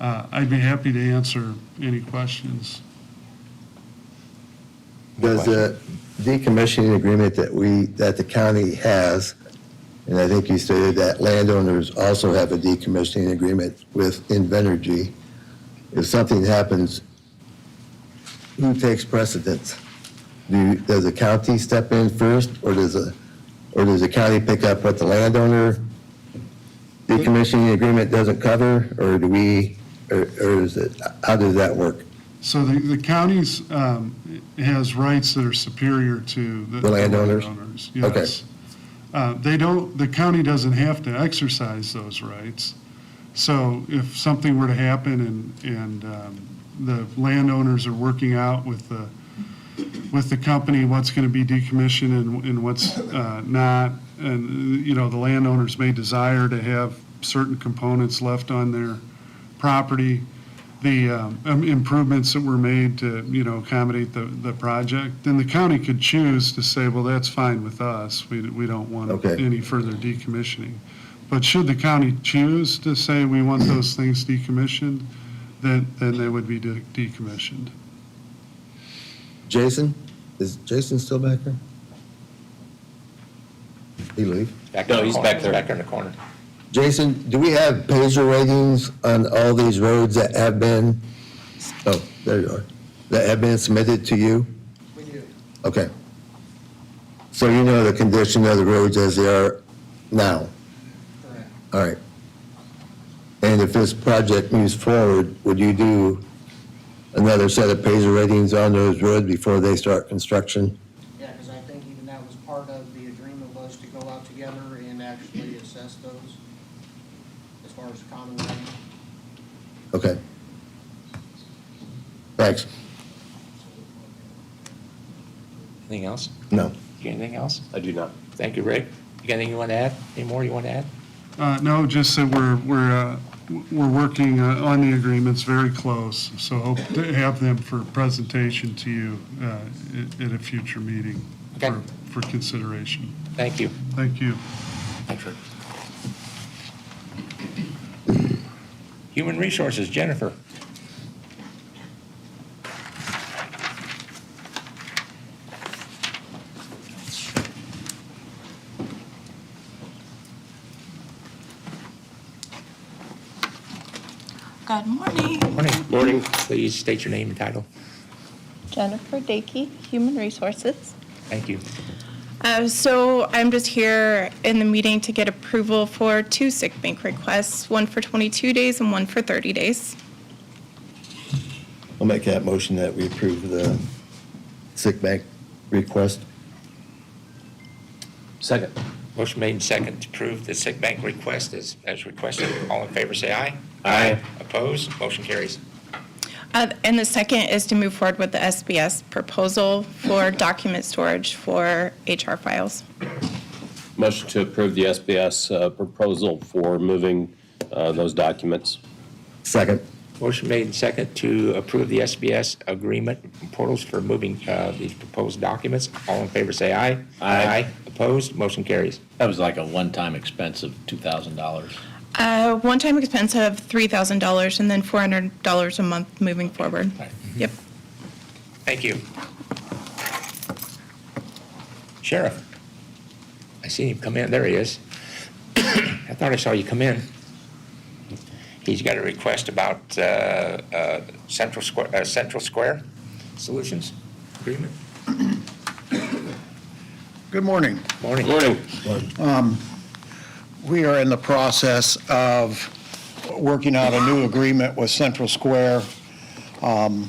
I'd be happy to answer any questions. Does the decommissioning agreement that the county has, and I think you stated that landowners also have a decommissioning agreement with Invenergy, if something happens, who takes precedence? Does the county step in first, or does the county pick up what the landowner decommissioning agreement doesn't cover, or is it, how does that work? So the counties has rights that are superior to the landowners? Yes. The county doesn't have to exercise those rights. So if something were to happen and the landowners are working out with the company what's going to be decommissioned and what's not. And, you know, the landowners may desire to have certain components left on their property. The improvements that were made to, you know, accommodate the project, then the county could choose to say, well, that's fine with us. We don't want Okay. any further decommissioning. But should the county choose to say we want those things decommissioned, then they would be decommissioned. Jason? Is Jason still back there? He leave? No, he's back there. Back there in the corner. Jason, do we have Pazer ratings on all these roads that have been, oh, there you are, that have been submitted to you? We do. Okay. So you know the condition of the roads as they are now? Correct. All right. And if this project moves forward, would you do another set of Pazer ratings on those roads before they start construction? Yeah, because I think even that was part of the agreement was to go out together and actually assess those as far as common ground. Okay. Thanks. Anything else? No. You got anything else? I do not. Thank you, Rick. You got anything you want to add? Any more you want to add? No, just that we're working on the agreements very close, so hope to have them for presentation to you at a future meeting Okay. for consideration. Thank you. Thank you. Thanks, Rick. Human Resources, Jennifer. Good morning. Morning. Morning. Please state your name and title. Jennifer Dakey, Human Resources. Thank you. So I'm just here in the meeting to get approval for 2 sick bank requests, one for 22 days and one for 30 days. I'll make that motion that we approve the sick bank request. Second. Motion made and second to approve the sick bank request as requested. All in favor, say aye. Aye. Opposed? Motion carries. And the second is to move forward with the SBS proposal for document storage for HR files. Motion to approve the SBS proposal for moving those documents. Second. Motion made and second to approve the SBS agreement portals for moving these proposed documents. All in favor, say aye. Aye. Opposed? Motion carries. That was like a one-time expense of $2,000. One-time expense of $3,000 and then $400 a month moving forward. Yep. Thank you. Sheriff, I seen him come in. There he is. I thought I saw you come in. He's got a request about Central Square Solutions Agreement. Good morning. Morning. Morning. We are in the process of working out a new agreement with Central Square. And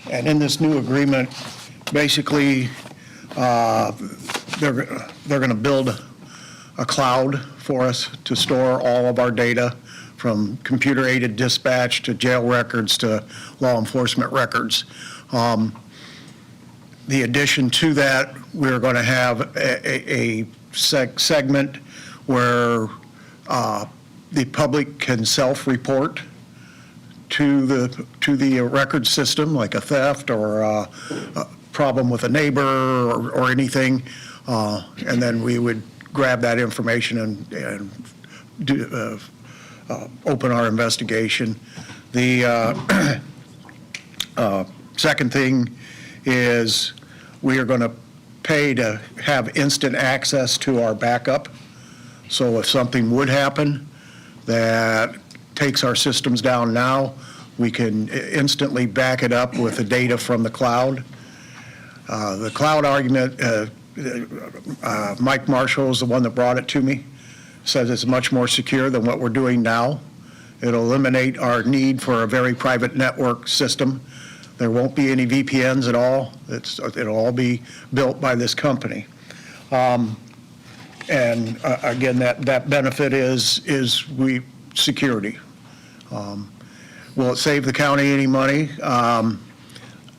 in this new agreement, basically, they're going to build a cloud for us to store all of our data, from computer-aided dispatch to jail records to law enforcement records. The addition to that, we're going to have a segment where the public can self-report to the record system, like a theft or a problem with a neighbor or anything, and then we would grab that information and do, open our investigation. The second thing is we are going to pay to have instant access to our backup. So if something would happen that takes our systems down now, we can instantly back it up with the data from the cloud. The cloud argument, Mike Marshall is the one that brought it to me, says it's much more secure than what we're doing now. It'll eliminate our need for a very private network system. There won't be any VPNs at all. It'll all be built by this company. And again, that benefit is security. Will it save the county any money?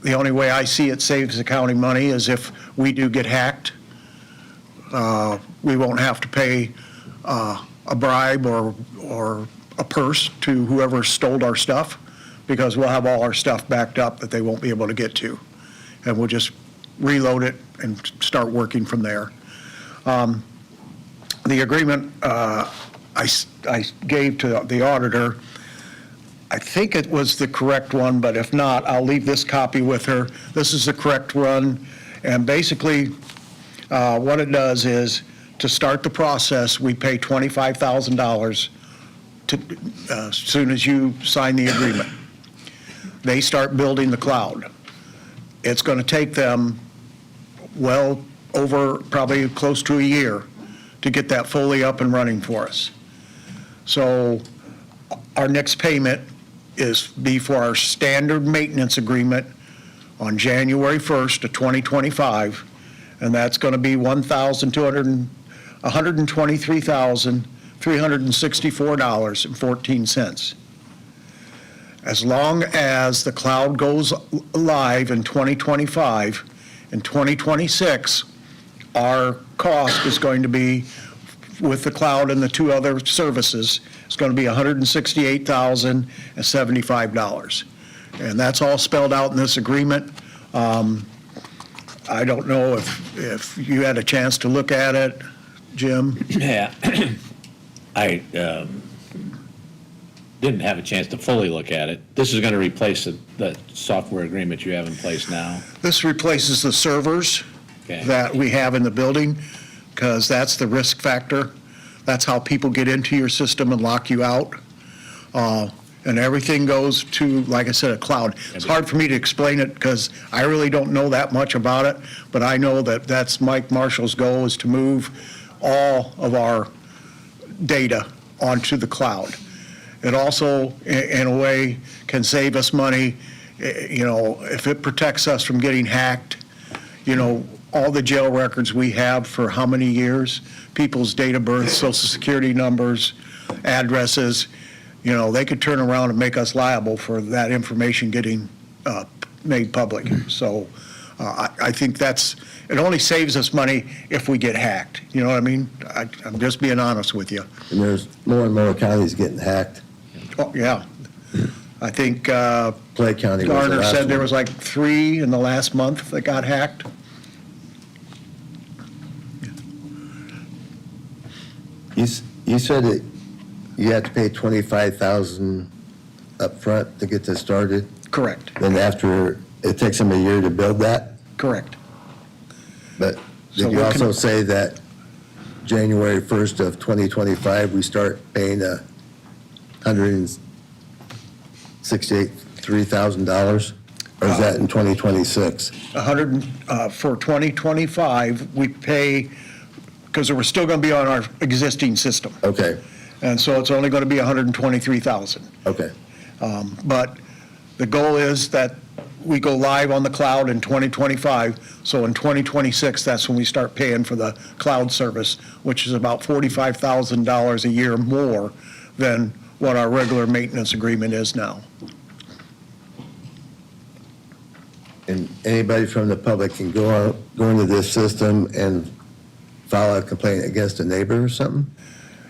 The only way I see it saves the county money is if we do get hacked. We won't have to pay a bribe or a purse to whoever stole our stuff, because we'll have all our stuff backed up that they won't be able to get to. And we'll just reload it and start working from there. The agreement I gave to the auditor, I think it was the correct one, but if not, I'll leave this copy with her. This is the correct one, and basically, what it does is, to start the process, we pay $25,000 as soon as you sign the agreement. They start building the cloud. It's going to take them well over, probably close to a year to get that fully up and running for us. So our next payment be for our standard maintenance agreement on January 1st of 2025, and that's going to be $123,364.14. As long as the cloud goes live in 2025, in 2026, our cost is going to be, with the cloud and the two other services, it's going to be $168,075. And that's all spelled out in this agreement. I don't know if you had a chance to look at it, Jim? Yeah. I didn't have a chance to fully look at it. This is going to replace the software agreement you have in place now. This replaces the servers Okay. that we have in the building, because that's the risk factor. That's how people get into your system and lock you out. And everything goes to, like I said, a cloud. It's hard for me to explain it because I really don't know that much about it, but I know that that's Mike Marshall's goal, is to move all of our data onto the cloud. It also, in a way, can save us money, if it protects us from getting hacked, all the jail records we have for how many years, people's date of birth, social security numbers, addresses, they could turn around and make us liable for that information getting made public. So I think it only saves us money if we get hacked. You know what I mean? I'm just being honest with you. And there's more and more counties getting hacked. Oh, yeah. I think Clay County was the Garner last said there one. was like 3 in the last month that got hacked. You said that you had to pay $25,000 up front to get this started, Correct, then after, it takes them a year to build that? correct. But So did you what can- also say that January 1st of 2025, we start paying $163,000? Or is that in 2026? For 2025, we pay, because we're still going to be on our existing system. Okay, And so it's only going to be $123,000. okay. But the goal is that we go live on the cloud in 2025. So in 2026, that's when we start paying for the cloud service, which is about $45,000 a year more than what our regular maintenance agreement is now. And anybody from the public can go into this system and file a complaint against a neighbor or something?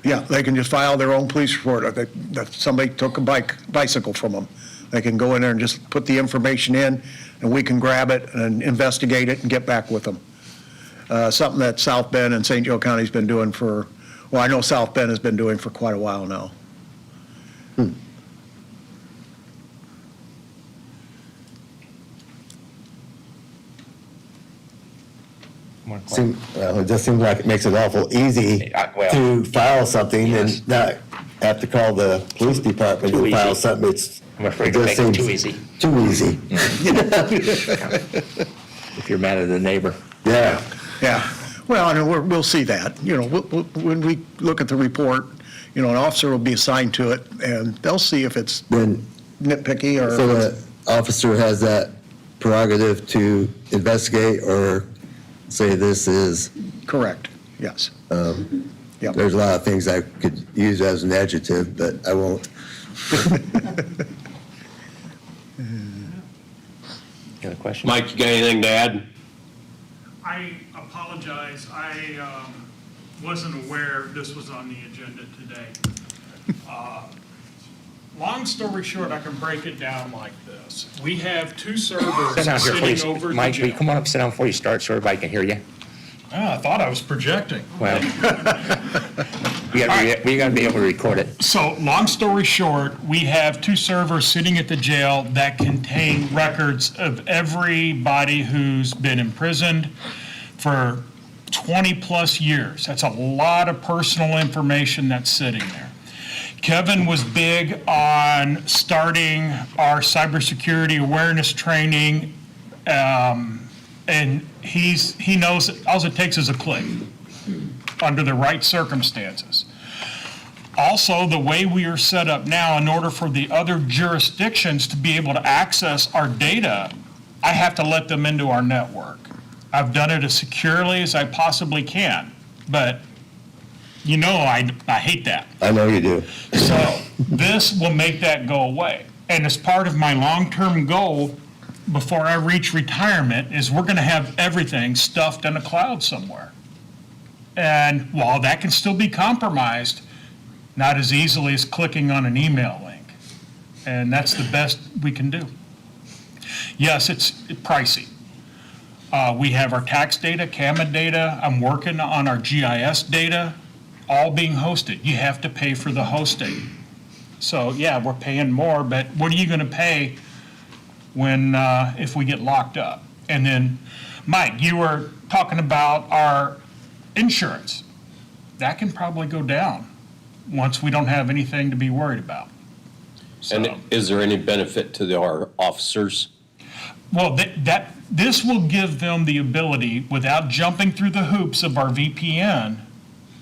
Yeah, they can just file their own police report, that somebody took a bicycle from them. They can go in there and just put the information in, and we can grab it and investigate it and get back with them. Something that South Bend and St. Joe County's been doing I know South Bend has been doing for quite a while now. Well, it just seems like it makes it awful easy Well, to file something yes. and not have to call the police department Too to file easy. something. I'm afraid it to just make it seems too easy. Too easy. If you're mad at a neighbor. Yeah. Yeah, well, and we'll see that, when we look at the report, an officer will be assigned to it, and they'll see if it's Then, nitpicky or. so the officer has that prerogative to investigate or say this is, Correct, yes. Yep. there's a lot of things I could use as an adjective, but I won't. Any other questions? Mike, you got anything to add? I apologize. I wasn't aware this was on the agenda today. Long story short, I can break it down like this. We have two servers Sit down here, sitting please. over the Mike, will you jail. come on up, sit down before you start so everybody can hear you? I thought I was projecting. Well, we gotta be able to record it. So, long story short, we have two servers sitting at the jail that contain records of everybody who's been imprisoned for 20-plus years. That's a lot of personal information that's sitting there. Kevin was big on starting our cybersecurity awareness training, and he knows that all it takes is a click under the right circumstances. Also, the way we are set up now, in order for the other jurisdictions to be able to access our data, I have to let them into our network. I've done it as securely as I possibly can, but you know I hate that. I know you do. So this will make that go away. And as part of my long-term goal, before I reach retirement, is we're going to have everything stuffed in a cloud somewhere. And while that can still be compromised, not as easily as clicking on an email link. And that's the best we can do. Yes, it's pricey. We have our tax data, CAMA data. I'm working on our GIS data, all being hosted. You have to pay for the hosting. So yeah, we're paying more, but what are you going to pay when if we get locked up? And then, Mike, you were talking about our insurance. That can probably go down once we don't have anything to be worried about. And is there any benefit to our officers? Well, this will give them the ability, without jumping through the hoops of our VPN,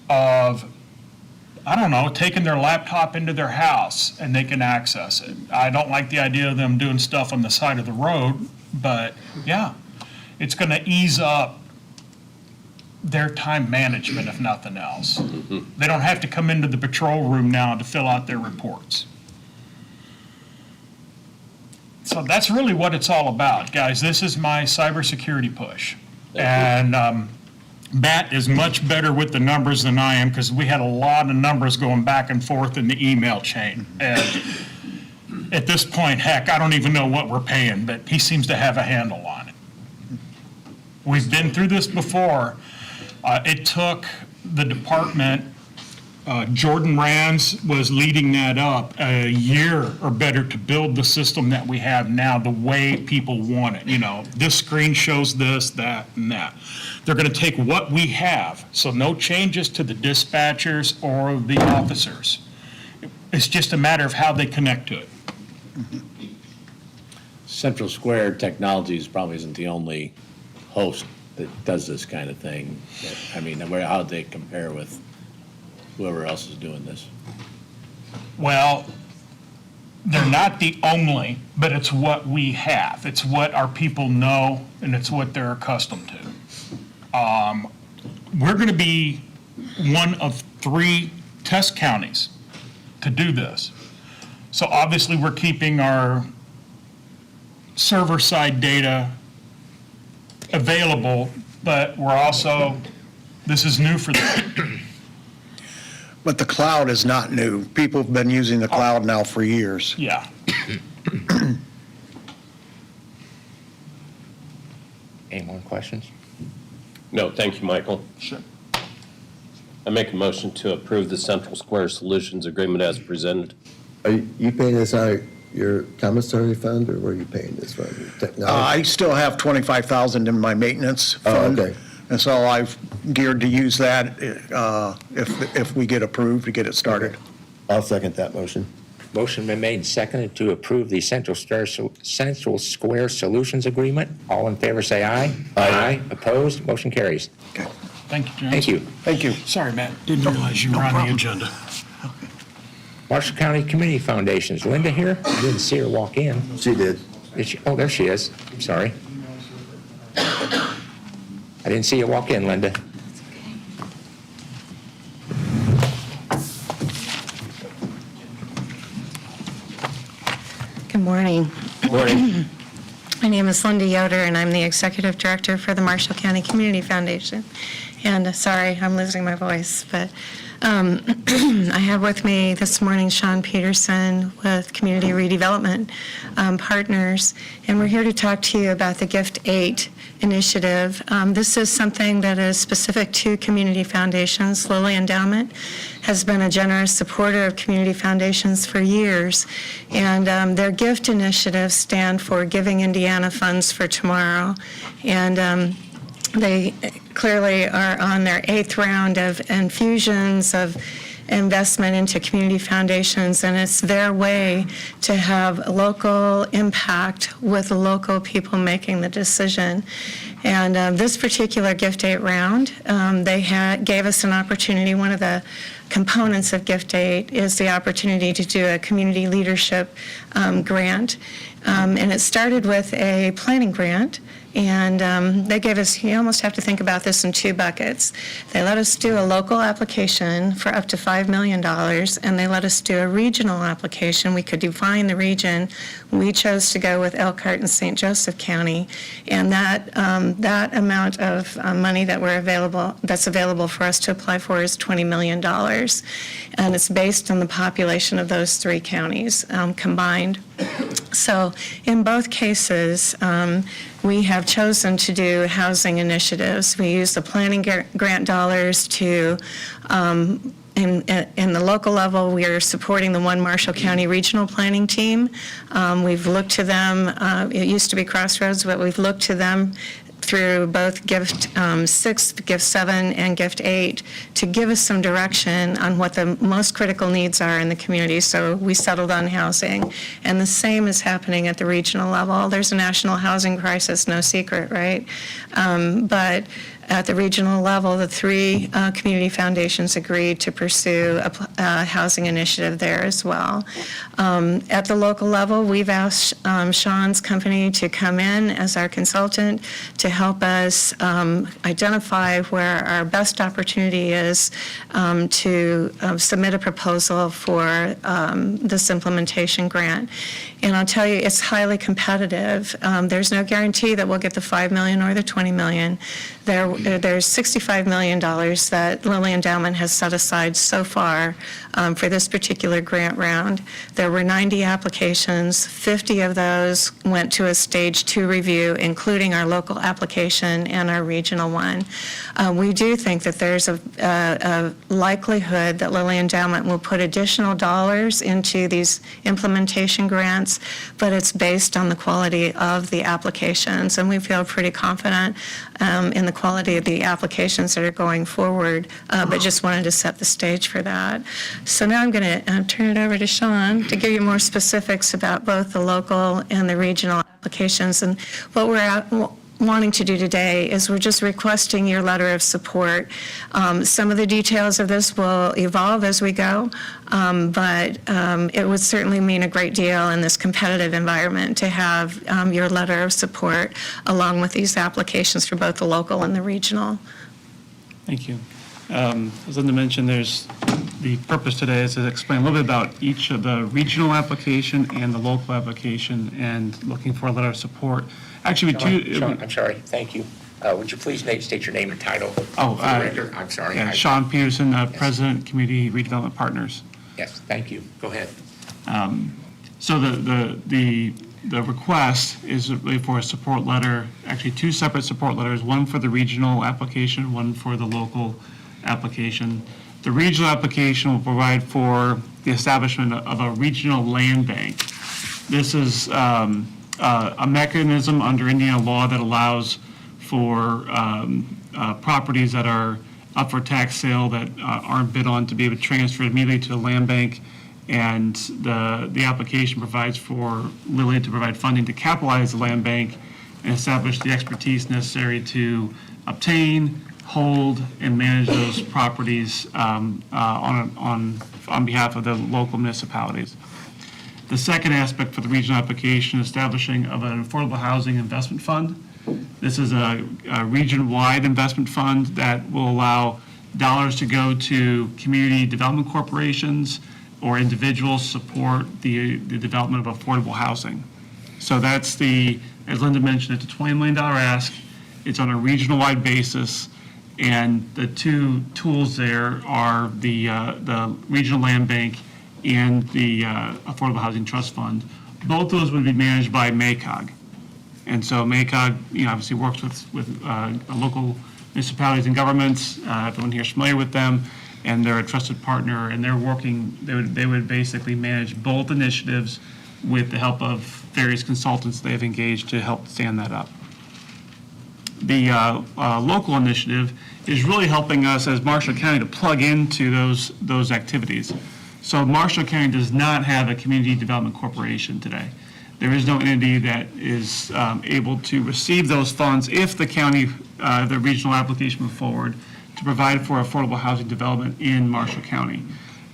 of, I don't know, taking their laptop into their house and they can access it. I don't like the idea of them doing stuff on the side of the road, but yeah, it's going to ease up their time management, if nothing else. They don't have to come into the patrol room now to fill out their reports. So that's really what it's all about, guys. This is my cybersecurity push. And Matt is much better with the numbers than I am, because we had a lot of numbers going back and forth in the email chain. And at this point, heck, I don't even know what we're paying, but he seems to have a handle on it. We've been through this before. It took the department, Jordan Rands was leading that up, a year or better to build the system that we have now the way people want it. You know, this screen shows this, that, and that. They're going to take what we have, so no changes to the dispatchers or the officers. It's just a matter of how they connect to it. Central Square Technologies probably isn't the only host that does this kind of thing. I mean, how do they compare with whoever else is doing this? Well, they're not the only, but it's what we have. It's what our people know, and it's what they're accustomed to. We're going to be one of 3 test counties to do this. So obviously, we're keeping our server-side data available, but we're also, this is new for them. But the cloud is not new. People have been using the cloud now for years. Yeah. Any more questions? No, thank you, Michael. Sure. I make a motion to approve the Central Square Solutions Agreement as presented. Are you paying this out of your commissary fund, or where are you paying this from? Your technology? I still have $25,000 in my maintenance fund. okay. And so I've geared to use that if we get approved to get it started. I'll second that motion. Motion been made and seconded to approve the Central Square Solutions Agreement. All in favor, say aye. Aye. Opposed? Motion carries. Okay. Thank you, John. Thank you. Thank you. Sorry, Matt. Didn't realize you were on the agenda. Marshall County Community Foundations. Linda here? I didn't see her walk in. She did. Did she? Oh, there she is. I'm sorry. I didn't see you walk in, Linda. Good morning. Morning. My name is Linda Yoder, and I'm the Executive Director for the Marshall County Community Foundation. And sorry, I'm losing my voice, but I have with me this morning Sean Peterson with Community Redevelopment Partners, and we're here to talk to you about the Gift 8 initiative. This is something that is specific to community foundations. Lilly Endowment has been a generous supporter of community foundations for years, and their GIFT initiatives stand for Giving Indiana Funds for Tomorrow. And they clearly are on their 8th round of infusions of investment into community foundations, and it's their way to have local impact with local people making the decision. And this particular Gift 8 round, they gave us an opportunity. One of the components of Gift 8 is the opportunity to do a community leadership grant. And it started with a planning grant. And they gave us, you almost have to think about this in 2 buckets. They let us do a local application for up to $5 million, and they let us do a regional application. We could define the region. We chose to go with Elkhart and St. Joseph County, and that amount of money that's available for us to apply for is $20 million. And it's based on the population of those 3 counties combined. So in both cases, we have chosen to do housing initiatives. We use the planning grant dollars to, in the local level, we are supporting the One Marshall County Regional Planning Team. We've looked to them, it used to be Crossroads, but we've looked to them through both Gift 6, Gift 7, and Gift 8 to give us some direction on what the most critical needs are in the community. So we settled on housing. And the same is happening at the regional level. There's a national housing crisis, no secret, right? But at the regional level, the 3 community foundations agreed to pursue a housing initiative there as well. At the local level, we've asked Sean's company to come in as our consultant to help us identify where our best opportunity is to submit a proposal for this implementation grant. And I'll tell you, it's highly competitive. There's no guarantee that we'll get the $5 million or the $20 million. There's $65 million that Lilly Endowment has set aside so far for this particular grant round. There were 90 applications. 50 of those went to a stage 2 review, including our local application and our regional one. We do think that there's a likelihood that Lilly Endowment will put additional dollars into these implementation grants, but it's based on the quality of the applications, and we feel pretty confident in the quality of the applications that are going forward, but just wanted to set the stage for that. So now I'm going to turn it over to Sean to give you more specifics about both the local and the regional applications. And what we're wanting to do today is we're just requesting your letter of support. Some of the details of this will evolve as we go, but it would certainly mean a great deal in this competitive environment to have your letter of support along with these applications for both the local and the regional. Thank you. As Linda mentioned, the purpose today is to explain a little bit about each of the regional application and the local application and looking for a letter of support. Actually, Sean, I'm sorry, thank you. Would you please state your name and title? Oh, for the record? I'm sorry. Yeah, Sean Peterson, President, Community Redevelopment Partners. Yes, thank you. Go ahead. So the request is really for a support letter, actually 2 separate support letters, one for the regional application, one for the local application. The regional application will provide for the establishment of a regional land bank. This is a mechanism under Indiana law that allows for properties that are up for tax sale that aren't bid on to be able to transfer immediately to the land bank. And the application provides for Lilly to provide funding to capitalize the land bank and establish the expertise necessary to obtain, hold, and manage those properties on behalf of the local municipalities. The second aspect for the regional application, establishing of an affordable housing investment fund. This is a region-wide investment fund that will allow dollars to go to community development corporations or individuals support the development of affordable housing. So that's as Linda mentioned, it's a $20 million ask. It's on a regional-wide basis, and the two tools there are the Regional Land Bank and the Affordable Housing Trust Fund. Both those would be managed by MACOG. And so MACOG, obviously works with local municipalities and governments. Everyone here is familiar with them, and they're a trusted partner, and they're working, they would basically manage both initiatives with the help of various consultants they've engaged to help stand that up. The local initiative is really helping us as Marshall County to plug into those activities. So Marshall County does not have a community development corporation today. There is no entity that is able to receive those funds if the county, the regional application move forward to provide for affordable housing development in Marshall County.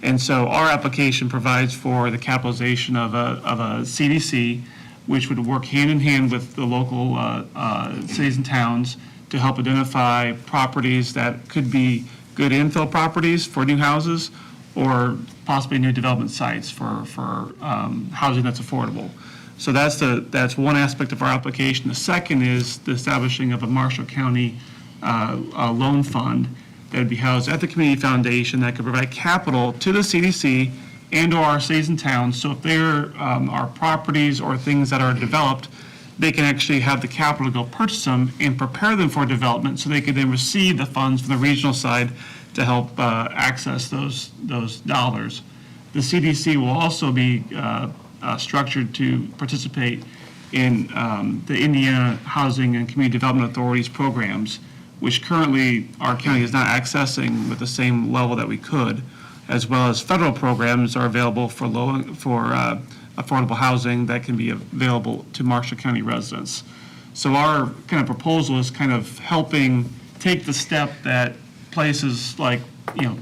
And so our application provides for the capitalization of a CDC, which would work hand in hand with the local cities and towns to help identify properties that could be good infill properties for new houses or possibly new development sites for housing that's affordable. So that's one aspect of our application. The second is the establishing of a Marshall County loan fund that would be housed at the Community Foundation that could provide capital to the CDC and or our cities and towns. So if there are properties or things that are developed, they can actually have the capital to go purchase them and prepare them for development so they could then receive the funds from the regional side to help access those dollars. The CDC will also be structured to participate in the Indiana Housing and Community Development Authority's programs, which currently our county is not accessing with the same level that we could, as well as federal programs are available for affordable housing that can be available to Marshall County residents. So our kind of proposal is kind of helping take the step that places like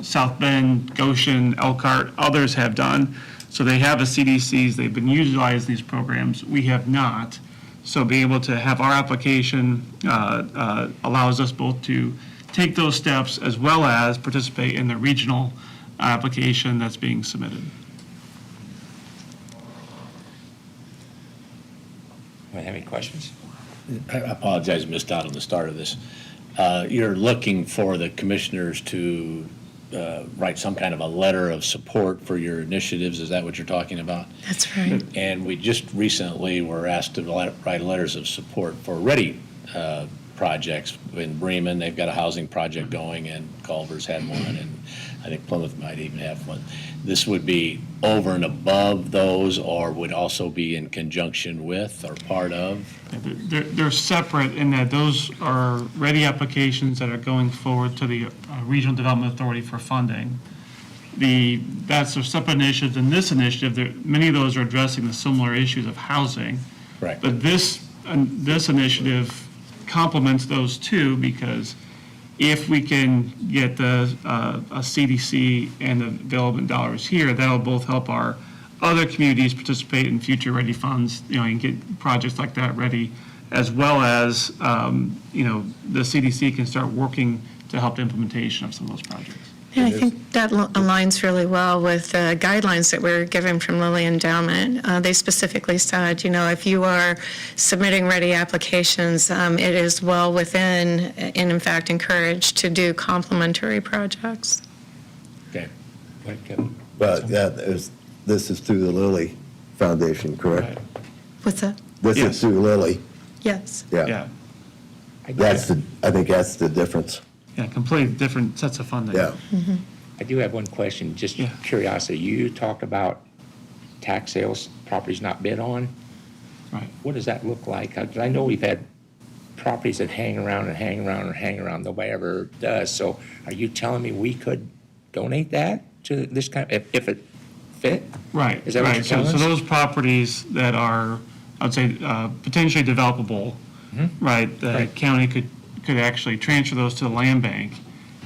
South Bend, Goshen, Elkhart, others have done. So they have a CDCs, they've been utilizing these programs, we have not. So being able to have our application allows us both to take those steps as well as participate in the regional application that's being submitted. Have any questions? I apologize, I missed out on the start of this. You're looking for the commissioners to write some kind of a letter of support for your initiatives. Is that what you're talking about? That's right. And we just recently were asked to write letters of support for Ready projects in Bremen. They've got a housing project going, and Culver's had one, and I think Plymouth might even have one. This would be over and above those, or would also be in conjunction with or part of? They're separate in that those are ready applications that are going forward to the Regional Development Authority for funding. That's a separate initiative than this initiative. Many of those are addressing the similar issues of housing. Right. But this initiative complements those two, because if we can get a CDC and the development dollars here, that'll both help our other communities participate in future ready funds, and get projects like that ready, as well as, the CDC can start working to help the implementation of some of those projects. And I think that aligns really well with the guidelines that we're given from Lilly Endowment. They specifically said, if you are submitting ready applications, it is well within and in fact encouraged to do complementary projects. Okay. But yeah, this is through the Lilly Foundation, correct? What's that? This Yes. is through Lilly. Yes. Yeah. I think that's the difference. Yeah, completely different sets of funding. Yeah. I do have one question, just Yeah. curiosity. You talk about tax sales properties not bid on. Right. What does that look like? 'Cause I know we've had properties that hang around and hang around and hang around, nobody ever does. So are you telling me we could donate that to this kind, if it fit? Right, Is that what right. you're So telling us? those properties that are, I'd say, potentially developable, right, the Right. county could actually transfer those to the land bank,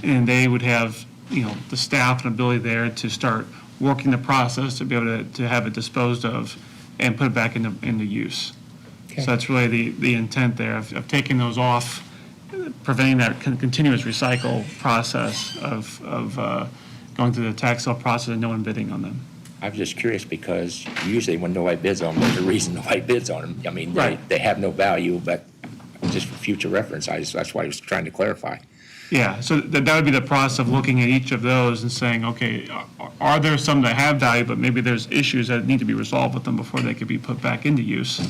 and they would have, the staff and ability there to start working the process to be able to have it disposed of and put it back into use. Okay. So that's really the intent there of taking those off, preventing that continuous recycle process of going through the tax sale process and no one bidding on them. I'm just curious because usually when nobody bids on them, there's a reason nobody bids on them. I mean, Right. they have no value, but just for future reference, that's why I was trying to clarify. Yeah, so that would be the process of looking at each of those and saying, okay, are there some that have value, but maybe there's issues that need to be resolved with them before they could be put back into use?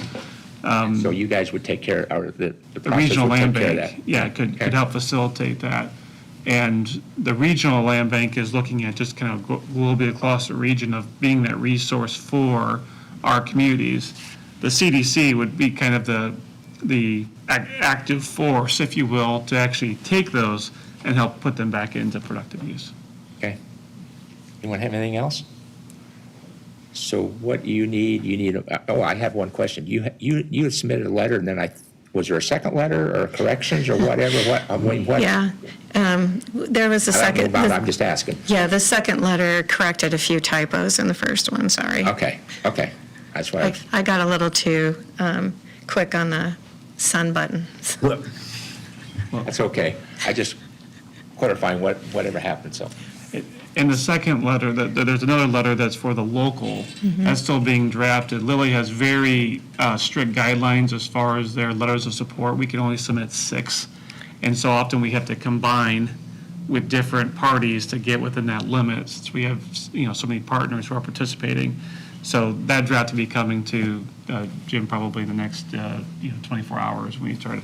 So you guys would take care, or the The process regional would take land care of bank, that? yeah, could Okay. help facilitate that. And the regional land bank is looking at just kind of a little bit across the region of being that resource for our communities. The CDC would be kind of the active force, if you will, to actually take those and help put them back into productive use. Okay. Anyone have anything else? So what do you need? You need, I have one question. You had submitted a letter, and then was there a second letter or corrections or whatever? What? Yeah, there was a I don't know second. about it, I'm just asking. Yeah, the second letter corrected a few typos in the first one, sorry. Okay. That's what I was. I got a little too quick on the sun button. That's okay. I just clarifying whatever happened, so. In the second letter, there's another letter that's for the local. That's still being drafted. Lilly has very strict guidelines as far as their letters of support. We can only submit 6. And so often we have to combine with different parties to get within that limit, since we have, so many partners who are participating. So that draft will be coming to Jim probably in the next, 24 hours when we start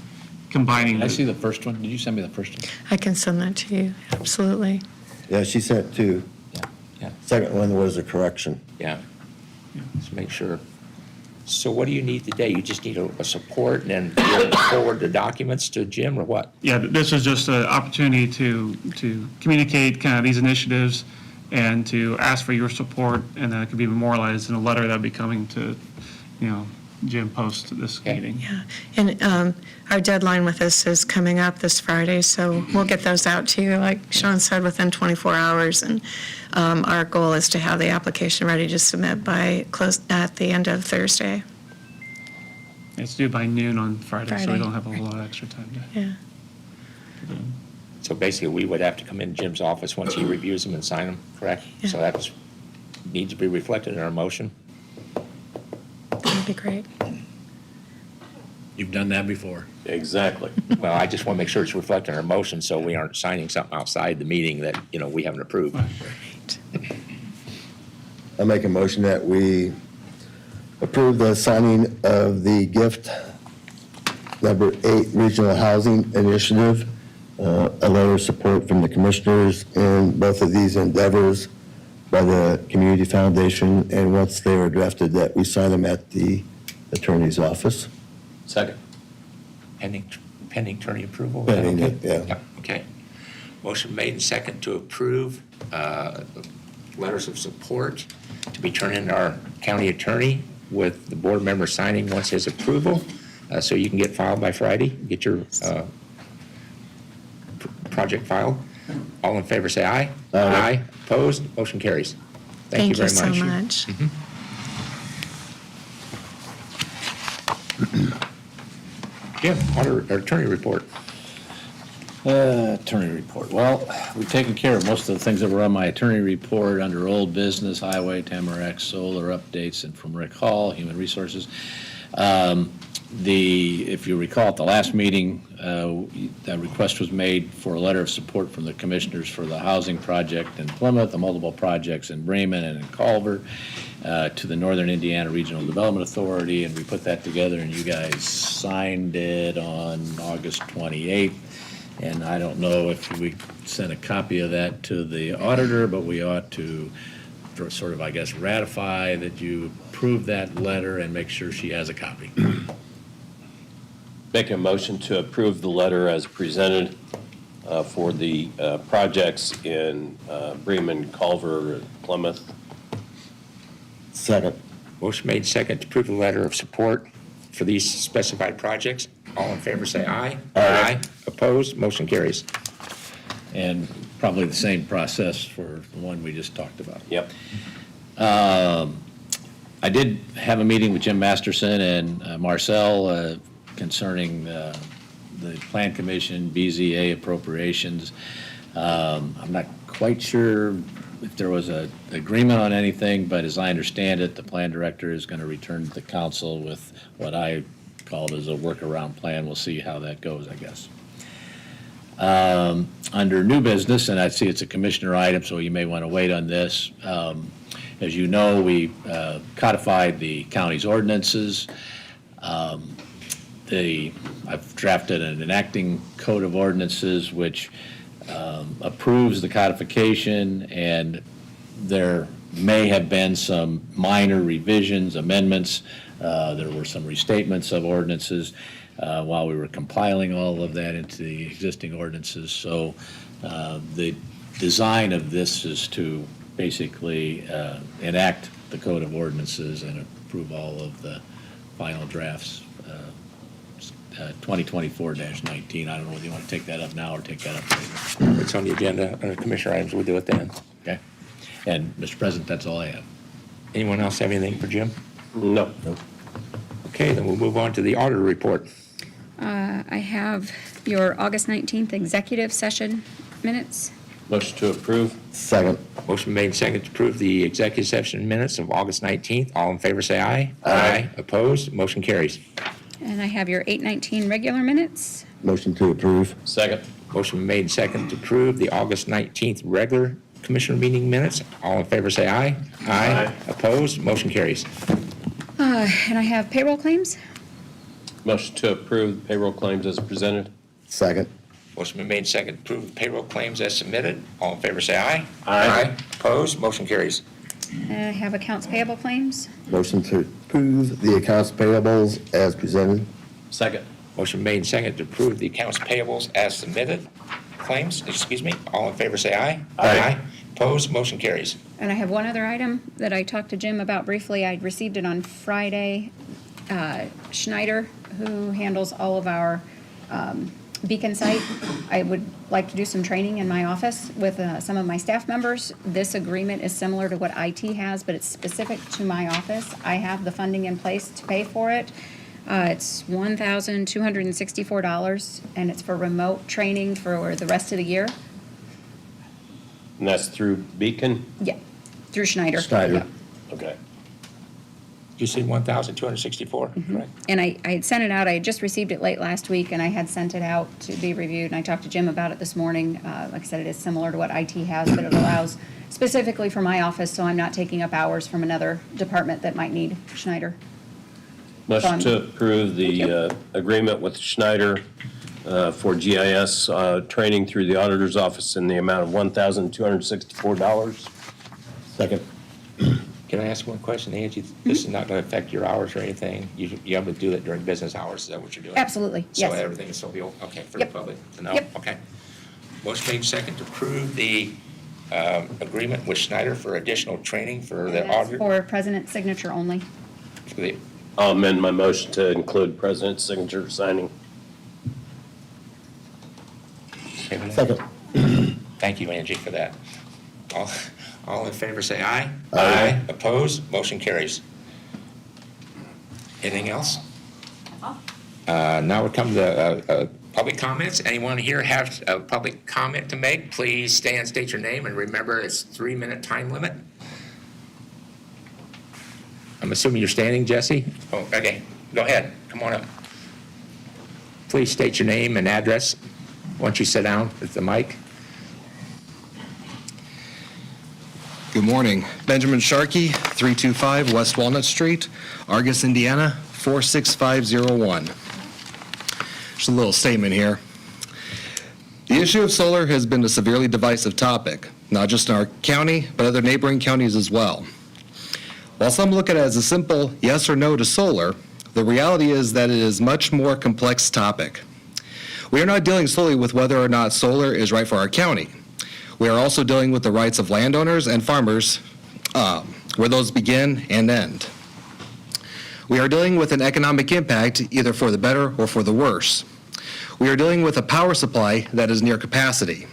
combining. Did I see the first one? Did you send me the first one? I can send that to you, absolutely. Yeah, she sent 2. Yeah. Second one was a correction. Yeah. Let's make sure. So what do you need today? You just need a support and then you'll forward the documents to Jim or what? Yeah, this is just an opportunity to communicate kind of these initiatives and to ask for your support, and then it could be memorialized in a letter that'll be coming to, Jim post this meeting. Yeah, and our deadline with this is coming up this Friday, so we'll get those out to you, like Sean said, within 24 hours. And our goal is to have the application ready to submit at the end of Thursday. It's due by noon on Friday, so we Friday. don't have a whole lot of extra time to. Yeah. So basically, we would have to come in Jim's office once he reviews them and sign them, correct? Yeah. So that needs to be reflected in our motion. That'd be great. You've done that before. Exactly. Well, I just want to make sure it's reflected in our motion, so we aren't signing something outside the meeting that, we haven't approved. I make a motion that we approve the signing of the gift number 8 Regional Housing Initiative, a letter of support from the commissioners in both of these endeavors by the Community Foundation, and once they are drafted, that we sign them at the attorney's office. Second. Pending attorney approval? Is that Pending okay? it, yeah. Okay. Motion made and second to approve letters of support to be turned in to our county attorney with the board member signing once his approval, so you can get filed by Friday, get your project filed. All in favor, say aye. Aye. Opposed? Motion carries. Thank you very so much. much. Jim, our attorney report. Attorney report. Well, we've taken care of most of the things that were on my attorney report under old business, highway, Tamarack, solar updates, and from Rick Hall, Human Resources. If you recall, at the last meeting, that request was made for a letter of support from the commissioners for the housing project in Plymouth, the multiple projects in Bremen and in Culver, to the Northern Indiana Regional Development Authority, and we put that together, and you guys signed it on August 28th. And I don't know if we sent a copy of that to the auditor, but we ought to sort of, I guess, ratify that you approve that letter and make sure she has a copy. Make a motion to approve the letter as presented for the projects in Bremen, Culver, and Plymouth. Second. Motion made second to approve the letter of support for these specified projects. All in favor, say aye. Aye. Opposed? Motion carries. And probably the same process for the one we just talked about. Yep. I did have a meeting with Jim Masterson and Marcel concerning the Plan Commission, BZA appropriations. I'm not quite sure if there was an agreement on anything, but as I understand it, the plan director is going to return to the council with what I called as a workaround plan. We'll see how that goes, I guess. Under new business, and I see it's a commissioner item, so you may want to wait on this. As you know, we codified the county's ordinances. I've drafted an enacting code of ordinances which approves the codification, and there may have been some minor revisions, amendments. There were some restatements of ordinances while we were compiling all of that into the existing ordinances. So the design of this is to basically enact the code of ordinances and approve all of the final drafts. 2024-19. I don't know whether you want to take that up now or take that up later. It's on the agenda, under commissioner items, we'll do it then. Okay? And, Mr. President, that's all I have. Anyone else have anything for Jim? No. Okay, then we'll move on to the auditor report. I have your August 19th executive session minutes. Motion to approve. Second. Motion made and seconded to approve the executive session minutes of August 19th. All in favor, say aye. Aye. Opposed? Motion carries. And I have your 8/19 regular minutes. Motion to approve. Second. Motion made and seconded to approve the August 19th regular commissioner meeting minutes. All in favor, say aye. Aye. Opposed? Motion carries. And I have payroll claims. Motion to approve the payroll claims as presented. Second. Motion been made and seconded to approve the payroll claims as submitted. All in favor, say aye. Aye. Opposed? Motion carries. And I have accounts payable claims. Motion to approve the accounts payables as presented. Second. Motion made and seconded to approve the accounts payables as submitted. Claims, excuse me. All in favor, say aye. Aye. Opposed? Motion carries. And I have one other item that I talked to Jim about briefly. I received it on Friday. Schneider, who handles all of our Beacon site, I would like to do some training in my office with some of my staff members. This agreement is similar to what IT has, but it's specific to my office. I have the funding in place to pay for it. It's $1,264, and it's for remote training for the rest of the year. And that's through Beacon? Yeah, through Schneider. Schneider. Yeah. Okay. You said 1,264, correct? And I had sent it out, I had just received it late last week, and I had sent it out to be reviewed, and I talked to Jim about it this morning. Like I said, it is similar to what IT has, but it allows specifically for my office, so I'm not taking up hours from another department that might need Schneider. Motion to approve the agreement with Schneider for GIS training through the auditor's office in the amount of $1,264. Second. Can I ask one question, Angie? This is not going to affect your hours or anything? You have to do that during business hours, is that what you're doing? Absolutely, yes. So everything is still be, okay, for the Yep. public to know? Yep. Okay. Motion made second to approve the agreement with Schneider for additional training for the That's auditor. for president's signature only. For the- I'll amend my motion to include president's signature signing. okay with that? Second. Thank you, Angie, for that. All in favor, say aye. Aye. Opposed? Motion carries. Anything else? Now we come to public comments. Anyone here have a public comment to make? Please stand, state your name, and remember it's 3-minute time limit. I'm assuming you're standing, Jesse? Oh, okay. Go ahead. Come on up. Please state your name and address once you sit down with the mic. Good morning. Benjamin Sharkey, 325 West Walnut Street, Argus, Indiana, 46501. Just a little statement here. The issue of solar has been a severely divisive topic, not just in our county, but other neighboring counties as well. While some look at it as a simple yes or no to solar, the reality is that it is a much more complex topic. We are not dealing solely with whether or not solar is right for our county. We are also dealing with the rights of landowners and farmers, where those begin and end. We are dealing with an economic impact either for the better or for the worse. We are dealing with a power supply that is near capacity.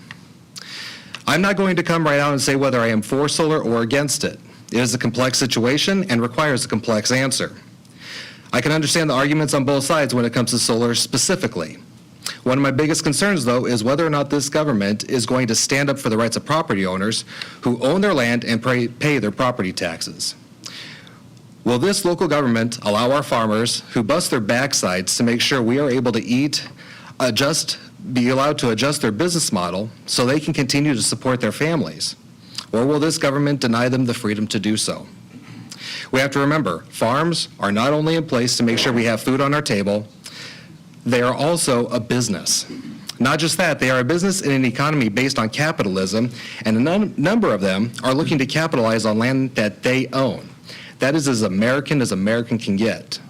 I'm not going to come right out and say whether I am for solar or against it. It is a complex situation and requires a complex answer. I can understand the arguments on both sides when it comes to solar specifically. One of my biggest concerns, though, is whether or not this government is going to stand up for the rights of property owners who own their land and pay their property taxes. Will this local government allow our farmers who bust their backsides to make sure we are able to eat, be allowed to adjust their business model so they can continue to support their families? Or will this government deny them the freedom to do so? We have to remember, farms are not only in place to make sure we have food on our table, they are also a business. Not just that, they are a business in an economy based on capitalism, and a number of them are looking to capitalize on land that they own. That is as American can get.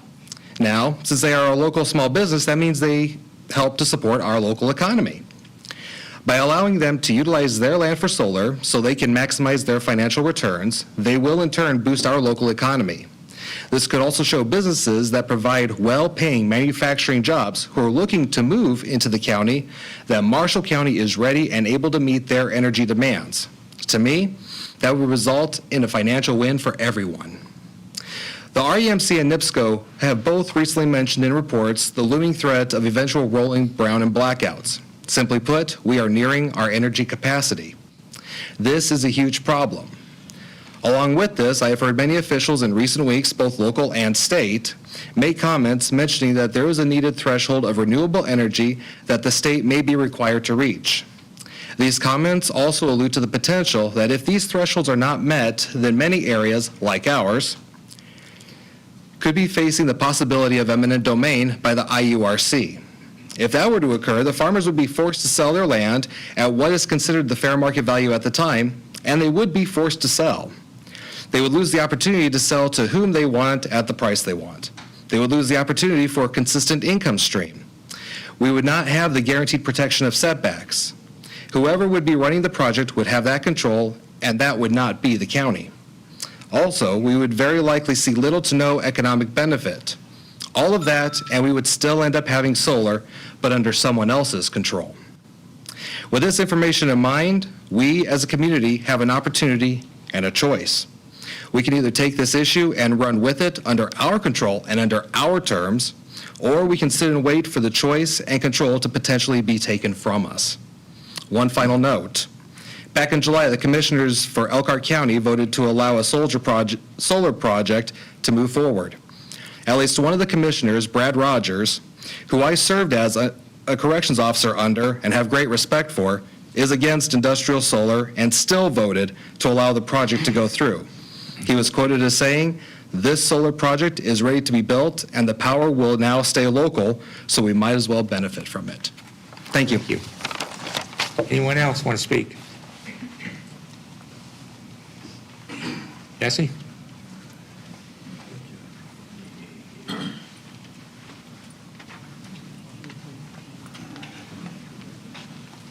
Now, since they are a local small business, that means they help to support our local economy. By allowing them to utilize their land for solar so they can maximize their financial returns, they will in turn boost our local economy. This could also show businesses that provide well-paying manufacturing jobs who are looking to move into the county that Marshall County is ready and able to meet their energy demands. To me, that would result in a financial win for everyone. The REMC and NIPSCO have both recently mentioned in reports the looming threat of eventual rolling brown and blackouts. Simply put, we are nearing our energy capacity. This is a huge problem. Along with this, I have heard many officials in recent weeks, both local and state, make comments mentioning that there is a needed threshold of renewable energy that the state may be required to reach. These comments also allude to the potential that if these thresholds are not met, then many areas, like ours, could be facing the possibility of eminent domain by the IURC. If that were to occur, the farmers would be forced to sell their land at what is considered the fair market value at the time, and they would be forced to sell. They would lose the opportunity to sell to whom they want at the price they want. They would lose the opportunity for a consistent income stream. We would not have the guaranteed protection of setbacks. Whoever would be running the project would have that control, and that would not be the county. Also, we would very likely see little to no economic benefit. All of that, and we would still end up having solar, but under someone else's control. With this information in mind, we as a community have an opportunity and a choice. We can either take this issue and run with it under our control and under our terms, or we can sit and wait for the choice and control to potentially be taken from us. One final note. Back in July, the commissioners for Elkhart County voted to allow a solar project to move forward. At least one of the commissioners, Brad Rogers, who I served as a corrections officer under and have great respect for, is against industrial solar and still voted to allow the project to go through. He was quoted as saying, "This solar project is ready to be built and the power will now stay local, so we might as well benefit from it." Thank you. Thank you. Anyone else want to speak? Jesse?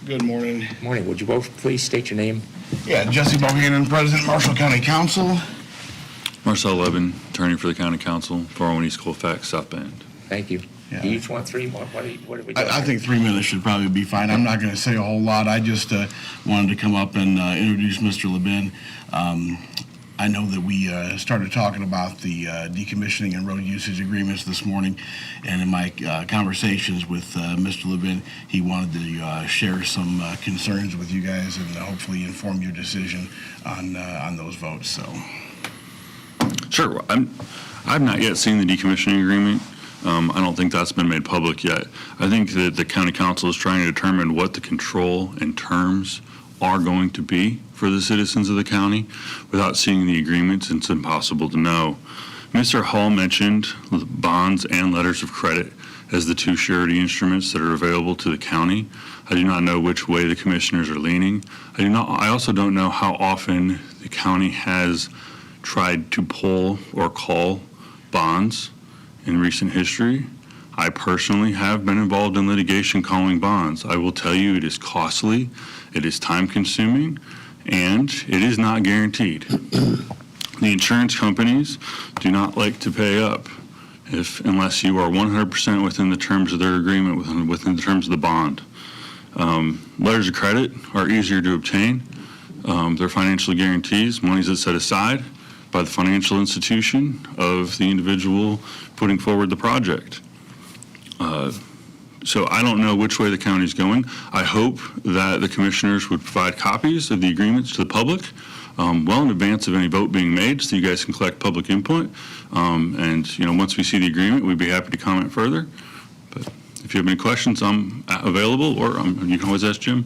Good morning. Morning. Would you both please state your name? Yeah, Jesse Bohannon, President, Marshall County Council. Marcel Levin, attorney for the County Council, 401 East Colfax, South Bend. Thank you. Yeah. Do you each want 3 more? What are we doing? I think 3 minutes should probably be fine. I'm not going to say a whole lot. I just wanted to come up and introduce Mr. Levin. I know that we started talking about the decommissioning and road usage agreements this morning, and in my conversations with Mr. Levin, he wanted to share some concerns with you guys and hopefully inform your decision on those votes. So, Sure. I've not yet seen the decommissioning agreement. I don't think that's been made public yet. I think that the county council is trying to determine what the control and terms are going to be for the citizens of the county. Without seeing the agreements, it's impossible to know. Mr. Hall mentioned bonds and letters of credit as the 2 surety instruments that are available to the county. I do not know which way the commissioners are leaning. I also don't know how often the county has tried to pull or call bonds in recent history. I personally have been involved in litigation calling bonds. I will tell you it is costly, it is time-consuming, and it is not guaranteed. The insurance companies do not like to pay up unless you are 100% within the terms of their agreement, within the terms of the bond. Letters of credit are easier to obtain. They're financial guarantees, monies that's set aside by the financial institution of the individual putting forward the project. So I don't know which way the county's going. I hope that the commissioners would provide copies of the agreements to the public well in advance of any vote being made, so you guys can collect public input. And, you know, once we see the agreement, we'd be happy to comment further. But if you have any questions, I'm available, or you can always ask Jim.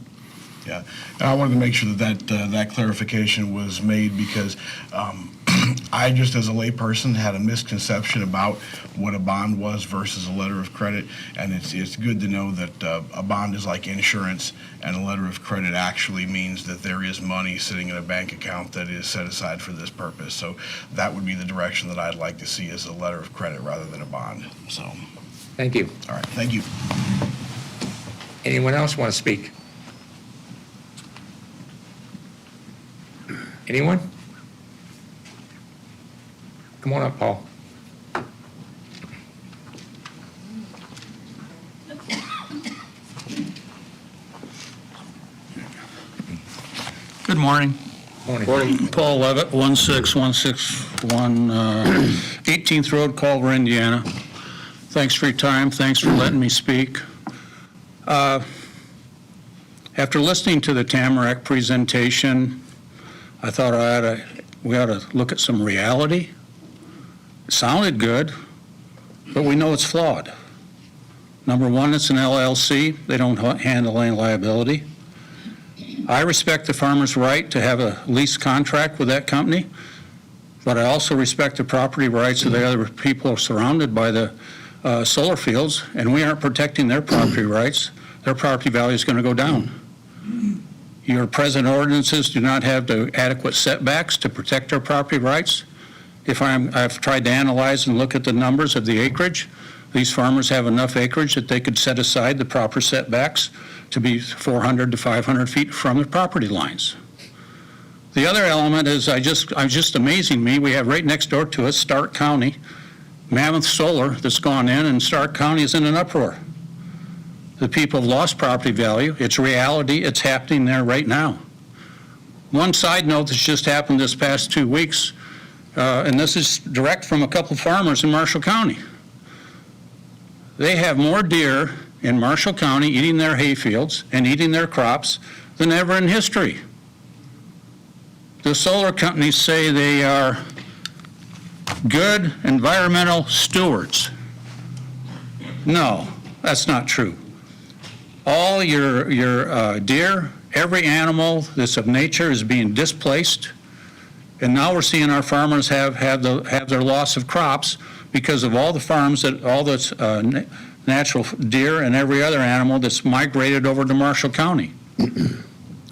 Yeah, and I wanted to make sure that clarification was made because I just, as a layperson, had a misconception about what a bond was versus a letter of credit, and it's good to know that a bond is like insurance, and a letter of credit actually means that there is money sitting in a bank account that is set aside for this purpose. So that would be the direction that I'd like to see, as a letter of credit rather than a bond. So, Thank you. all right, thank you. Anyone else want to speak? Anyone? Come on up, Paul. Good morning. Morning. Paul Levitt, 16161 18th Road, Culver, Indiana. Thanks for your time. Thanks for letting me speak. After listening to the Tamarack presentation, I thought we ought to look at some reality. It sounded good, but we know it's flawed. Number one, it's an LLC. They don't handle any liability. I respect the farmer's right to have a lease contract with that company, but I also respect the property rights of the other people surrounded by the solar fields, and we aren't protecting their property rights. Their property value is going to go down. Your present ordinances do not have the adequate setbacks to protect our property rights. I've tried to analyze and look at the numbers of the acreage. These farmers have enough acreage that they could set aside the proper setbacks to be 400 to 500 feet from the property lines. The other element is just amazing me. We have right next door to us, Stark County, Mammoth Solar that's gone in, and Stark County is in an uproar. The people have lost property value. It's reality. It's happening there right now. One side note that's just happened this past 2 weeks, and this is direct from a couple farmers in Marshall County. They have more deer in Marshall County eating their hay fields and eating their crops than ever in history. The solar companies say they are good environmental stewards. No, that's not true. All your deer, every animal that's of nature is being displaced, and now we're seeing our farmers have their loss of crops because of all the farms all the natural deer and every other animal that's migrated over to Marshall County.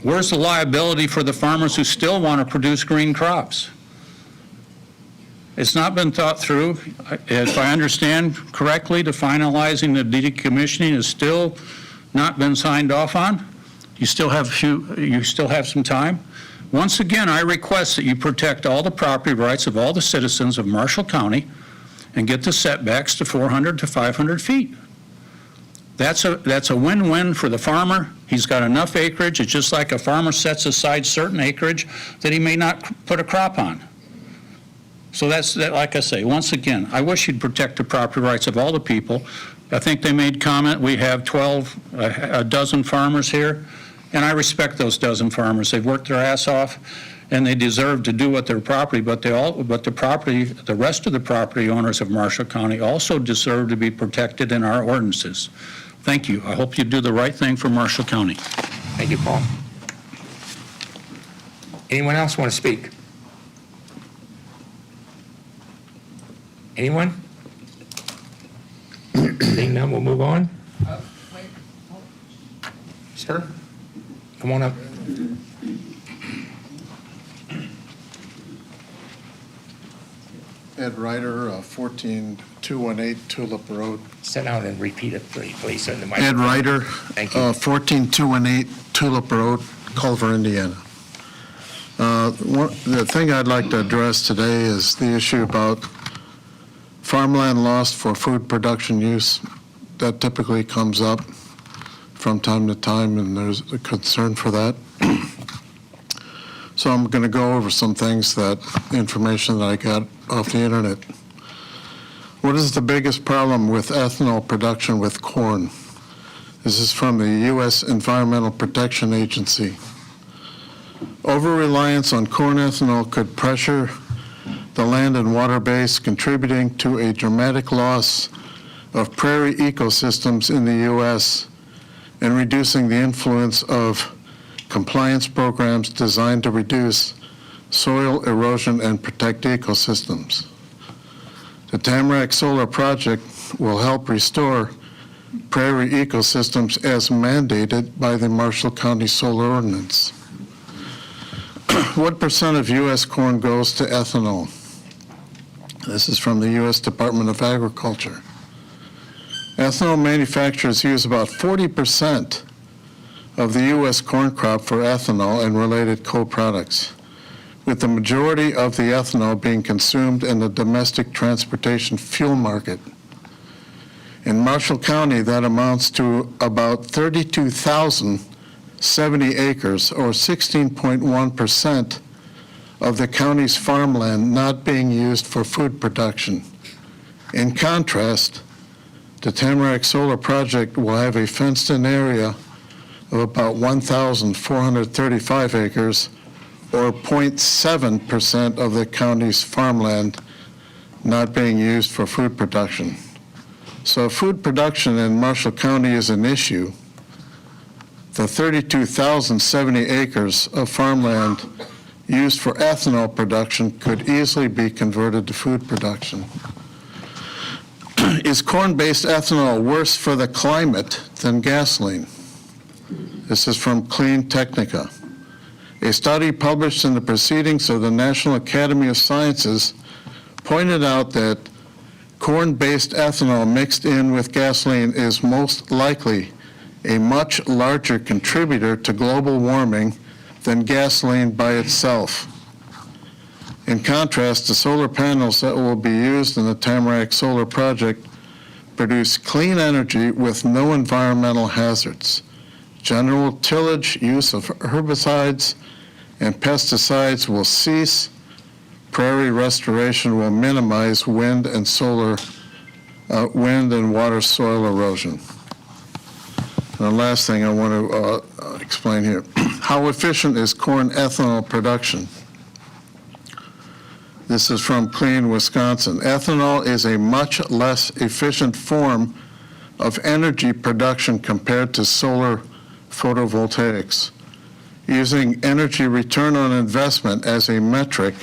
Where's the liability for the farmers who still want to produce green crops? It's not been thought through. If I understand correctly, the finalizing the decommissioning is still not been signed off on. You still have some time. Once again, I request that you protect all the property rights of all the citizens of Marshall County and get the setbacks to 400 to 500 feet. That's a win-win for the farmer. He's got enough acreage. It's just like a farmer sets aside certain acreage that he may not put a crop on. So that's, like I say, once again, I wish you'd protect the property rights of all the people. I think they made comment, we have a dozen farmers here, and I respect those dozen farmers. They've worked their ass off, and they deserve to do what their property, but the rest of the property owners of Marshall County also deserve to be protected in our ordinances. Thank you. I hope you do the right thing for Marshall County. Thank you, Paul. Anyone else want to speak? Anyone? Seeing none, we'll move on. Sir, come on up. Ed Ryder, 14218 Tulip Road. Sit down and repeat it, please, in the microphone. Ed Ryder, Thank you. 14218 Tulip Road, Culver, Indiana. The thing I'd like to address today is the issue about farmland lost for food production use. That typically comes up from time to time, and there's a concern for that. So I'm going to go over some things, information that I got off the internet. What is the biggest problem with ethanol production with corn? This is from the U.S. Environmental Protection Agency. Over-reliance on corn ethanol could pressure the land and water base, contributing to a dramatic loss of prairie ecosystems in the U.S. and reducing the influence of compliance programs designed to reduce soil erosion and protect ecosystems. The Tamarack Solar Project will help restore prairie ecosystems as mandated by the Marshall County Solar Ordinance. What percent of U.S. corn goes to ethanol? This is from the U.S. Department of Agriculture. Ethanol manufacturers use about 40% of the U.S. corn crop for ethanol and related co-products, with the majority of the ethanol being consumed in the domestic transportation fuel market. In Marshall County, that amounts to about 32,070 acres, or 16.1% of the county's farmland not being used for food production. In contrast, the Tamarack Solar Project will have a fenced-in area of about 1,435 acres, or 0.7% of the county's farmland not being used for food production. So food production in Marshall County is an issue. The 32,070 acres of farmland used for ethanol production could easily be converted to food production. Is corn-based ethanol worse for the climate than gasoline? This is from Clean Technica. A study published in the Proceedings of the National Academy of Sciences pointed out that corn-based ethanol mixed in with gasoline is most likely a much larger contributor to global warming than gasoline by itself. In contrast, the solar panels that will be used in the Tamarack Solar Project produce clean energy with no environmental hazards. General tillage, use of herbicides and pesticides will cease. Prairie restoration will minimize wind and water soil erosion. And the last thing I want to explain here. How efficient is corn ethanol production? This is from Clean, Wisconsin. Ethanol is a much less efficient form of energy production compared to solar photovoltaics. Using energy return on investment as a metric,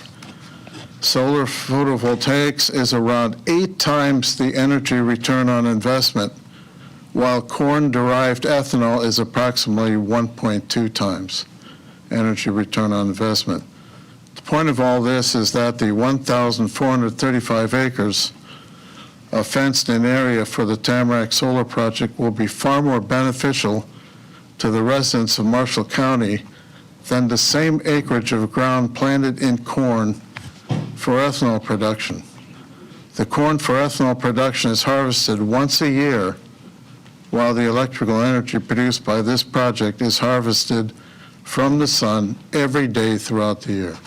solar photovoltaics is around 8 times the energy return on investment, while corn-derived ethanol is approximately 1.2 times energy return on investment. The point of all this is that the 1,435 acres of fenced-in area for the Tamarack Solar Project will be far more beneficial to the residents of Marshall County than the same acreage of ground planted in corn for ethanol production. The corn for ethanol production is harvested once a year, while the electrical energy produced by this project is harvested from the sun every day throughout the year.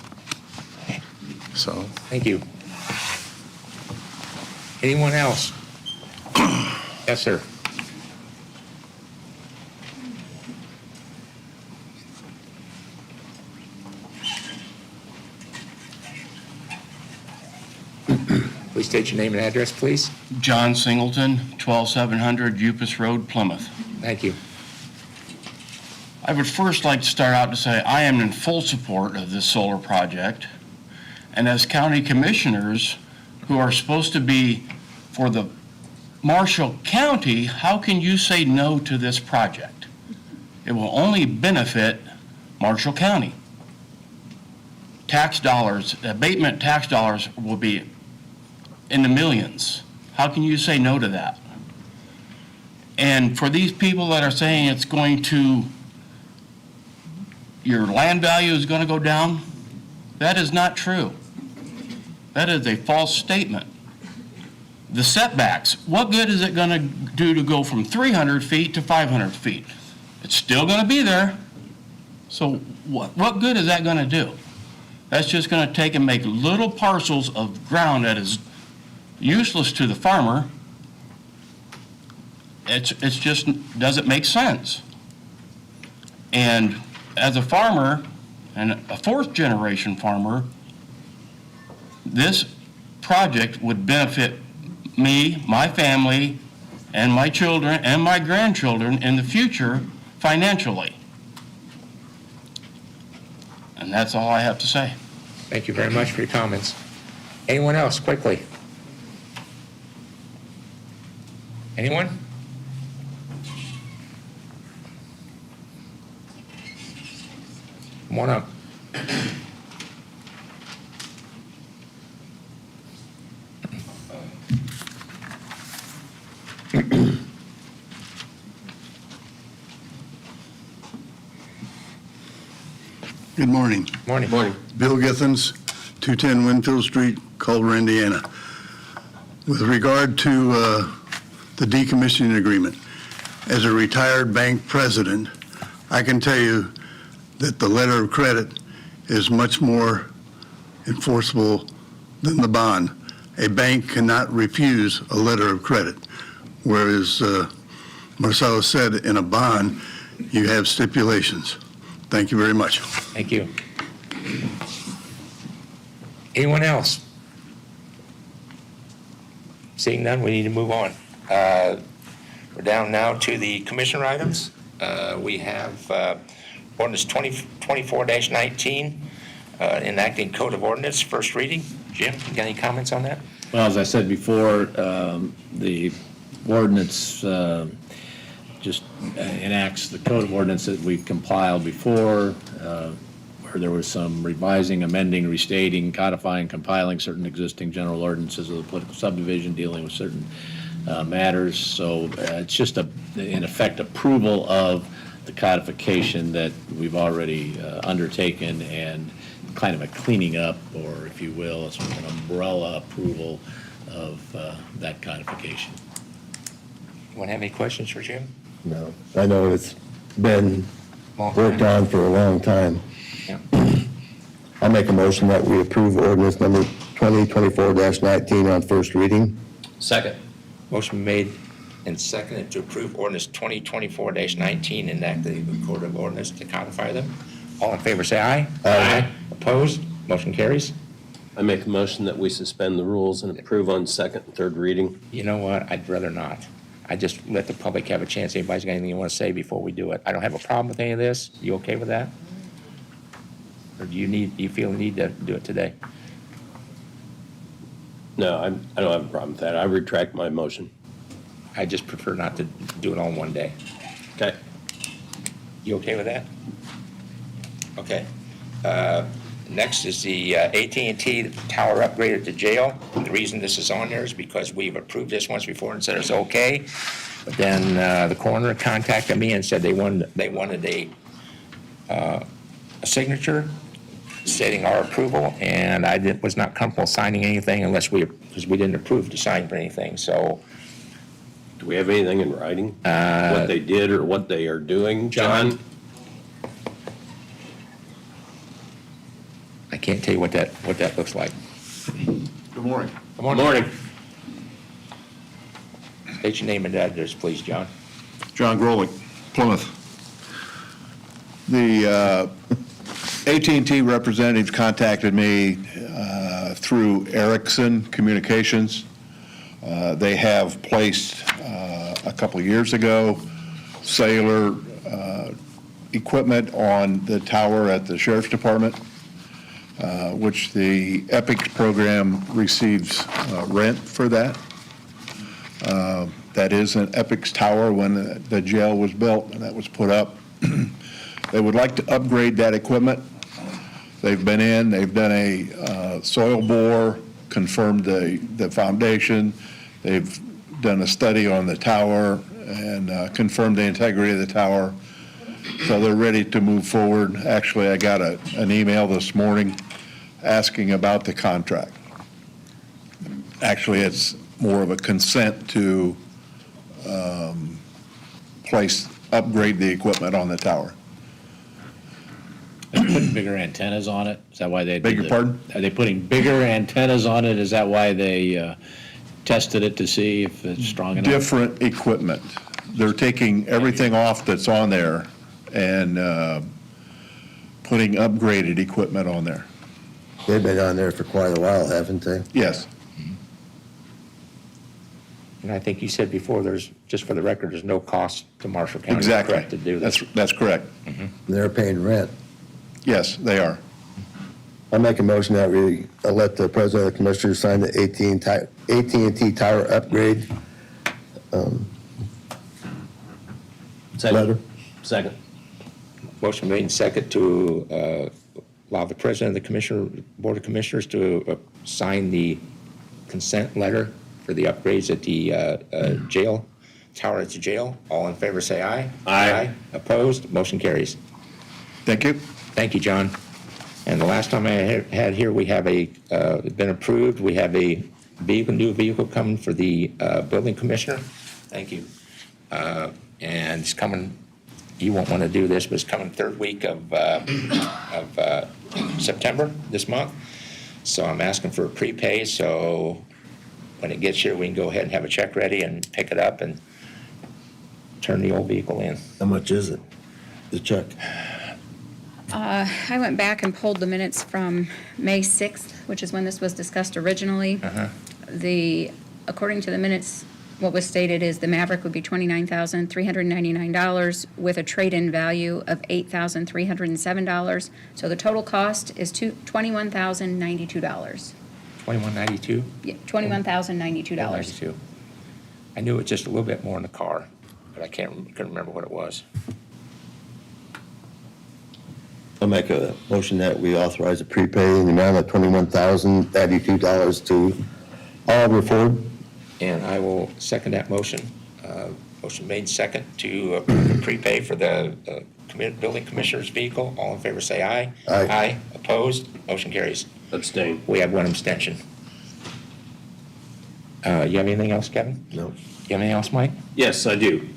So. Thank you. Anyone else? Yes, sir. Please state your name and address, please. John Singleton, 12700 Upas Road, Plymouth. Thank you. I would first like to start out to say I am in full support of this solar project. And as county commissioners who are supposed to be for the Marshall County, how can you say no to this project? It will only benefit Marshall County. Tax dollars, abatement tax dollars will be in the millions. How can you say no to that? And for these people that are saying it's going to, your land value is going to go down, that is not true. That is a false statement. The setbacks, what good is it going to do to go from 300 feet to 500 feet? It's still going to be there. So what good is that going to do? That's just going to take and make little parcels of ground that is useless to the farmer It's just, doesn't make sense. And as a farmer, and a fourth-generation farmer, this project would benefit me, my family, and my children, and my grandchildren in the future financially. And that's all I have to say. Thank you very much for your comments. Anyone else, quickly? Anyone? Come on up. Good morning. Morning. Bill Githens, 210 Winfield Street, Culver, Indiana. With regard to the decommissioning agreement, as a retired bank president, I can tell you that the letter of credit is much more enforceable than the bond. A bank cannot refuse a letter of credit, whereas Marcelo said in a bond, you have stipulations. Thank you very much. Thank you. Anyone else? Seeing none, we need to move on. We're down now to the commissioner items. We have ordinance 2024-19, enacting code of ordinance, first reading. Jim, you got any comments on that? Well, as I said before, the ordinance just enacts the code of ordinance that we've compiled before, where there was some revising, amending, restating, codifying, compiling certain existing general ordinances of the political subdivision dealing with certain matters. So it's just, in effect, approval of the codification that we've already undertaken, and kind of a cleaning up, or if you will, sort of an umbrella approval of that codification. Anyone have any questions for Jim? No, I know it's been worked on for a long time. Yeah. I make a motion that we approve ordinance number 2024-19 on first reading. Second. Motion made and seconded to approve ordinance 2024-19, enacting the code of ordinance to codify them. All in favor, say aye. Aye. Opposed? Motion carries. I make a motion that we suspend the rules and approve on second and third reading. You know what? I'd rather not. I just let the public have a chance. Anybody's got anything you want to say before we do it? I don't have a problem with any of this. You okay with that? Or do you feel the need to do it today? No, I don't have a problem with that. I retract my motion. I just prefer not to do it all in one day. Okay. You okay with that? Okay. Next is the AT&T tower upgrade at the jail. The reason this is on there is because we've approved this once before and said it's okay. But then the coroner contacted me and said they wanted a signature stating our approval, and I was not comfortable signing anything because we didn't approve to sign for anything. So, do we have anything in writing? What they did or what they are doing, John? I can't tell you what that looks like. Good morning. Good morning. State your name and address, please, John. John Grolick, Plymouth. The AT&T representative contacted me through Ericsson Communications. They have placed a couple of years ago cellular equipment on the tower at the Sheriff's Department, which the EPICS program receives rent for that. That is an EPICS tower when the jail was built and that was put up. They would like to upgrade that equipment. They've been in, they've done a soil bore, confirmed the foundation. They've done a study on the tower and confirmed the integrity of the tower. So they're ready to move forward. Actually, I got an email this morning asking about the contract. Actually, it's more of a consent to upgrade the equipment on the tower. They're putting bigger antennas on it? Is that why they? Beg your pardon? Are they putting bigger antennas on it? Is that why they tested it to see if it's strong enough? Different equipment. they're taking everything off that's on there and putting upgraded equipment on there. They've been on there for quite a while, haven't they? Yes. And I think you said before, there's, just for the record, there's no cost to Marshall County. Exactly. correct, To do this. That's correct. They're paying rent. Yes, they are. I make a motion that we let the president of the commissioners sign the AT&T tower upgrade letter. Second. Motion made and second to allow the president of the Board of Commissioners to sign the consent letter for the upgrades at the jail, tower at the jail. All in favor, say aye. Aye. Opposed? Motion carries. Thank you. Thank you, John. And the last time I had here, we have been approved, we have a new vehicle coming for the building commissioner. Thank you. And it's coming, you won't want to do this, but it's coming third week of September, this month. So I'm asking for a prepay, so when it gets here, we can go ahead and have a check ready and pick it up and turn the old vehicle in. How much is it, the check? I went back and pulled the minutes from May 6th, which is when this was discussed originally. According to the minutes, what was stated is the Maverick would be $29,399 with a trade-in value of $8,307. So the total cost is $21,092. $21.92? Yeah, $21,092. $92. I knew it was just a little bit more in the car, but I couldn't remember what it was. I'll make a motion that we authorize a prepay in the amount of $21,092 to Oliver Ford. And I will second that motion. Motion made second to approve the prepay for the building commissioner's vehicle. All in favor, say aye. Aye. Aye. Opposed? Motion carries. Abstain. We have one abstention. You have anything else, Kevin? No. You have anything else, Mike? Yes, I do.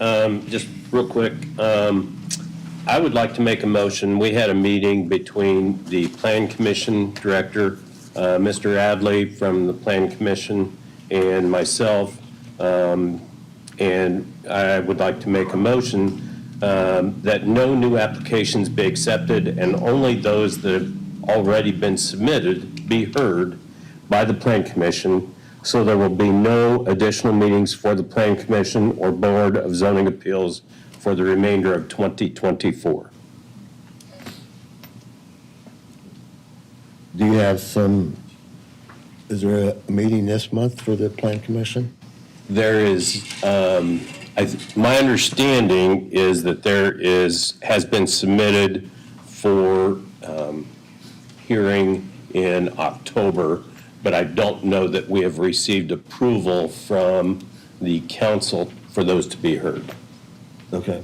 Just real quick, I would like to make a motion. We had a meeting between the Plan Commission Director, Mr. Adley from the Plan Commission, and myself, and I would like to make a motion that no new applications be accepted and only those that have already been submitted be heard by the Plan Commission, so there will be no additional meetings for the Plan Commission or Board of Zoning Appeals for the remainder of 2024. Do you have is there a meeting this month for the Plan Commission? There is, my understanding is that has been submitted for hearing in October, but I don't know that we have received approval from the council for those to be heard. Okay.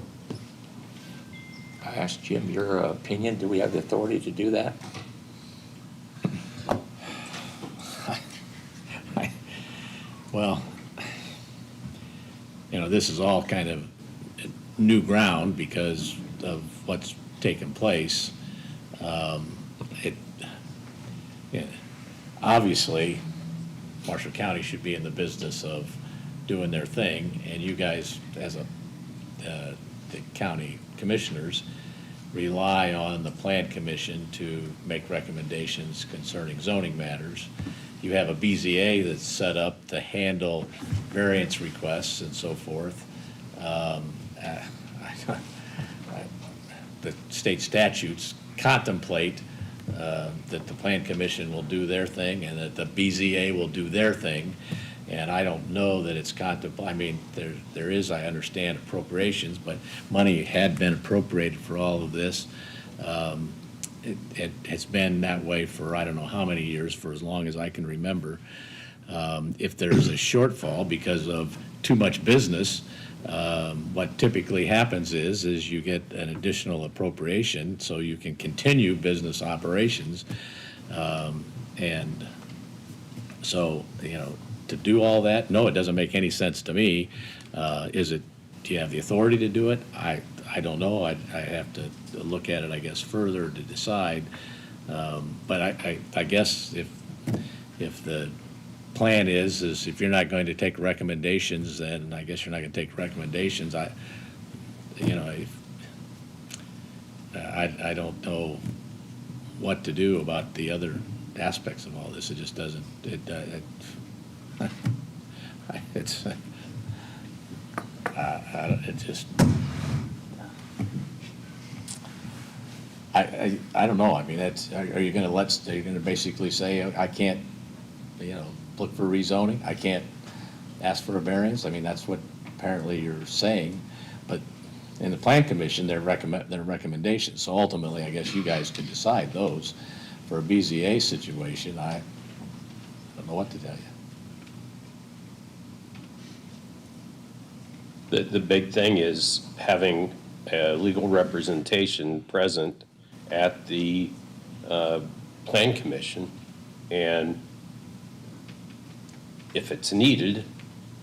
I asked Jim your opinion. Do we have the authority to do that? Well, this is all kind of new ground because of what's taken place. Obviously, Marshall County should be in the business of doing their thing, and you guys, as the county commissioners, rely on the Plan Commission to make recommendations concerning zoning matters. You have a BZA that's set up to handle variance requests and so forth. The state statutes contemplate that the Plan Commission will do their thing and that the BZA will do their thing. And I don't know that it's there is, I understand, appropriations, but money had been appropriated for all of this. It has been that way for I don't know how many years, for as long as I can remember. If there's a shortfall because of too much business, what typically happens is you get an additional appropriation so you can continue business operations. And so, to do all that, no, it doesn't make any sense to me. Do you have the authority to do it? I don't know. I have to look at it, I guess, further to decide. But I guess if the plan is if you're not going to take recommendations, then I guess you're not going to take recommendations. I don't know what to do about the other aspects of all this. It just doesn't, it's, it just, I don't know. I mean, are you going to basically say, I can't, look for rezoning? I can't ask for a variance? I mean, that's what apparently you're saying. But in the Plan Commission, they're recommendations. So ultimately, I guess you guys can decide those. For a BZA situation, I don't know what to tell you. The big thing is having legal representation present at the Plan Commission, and if it's needed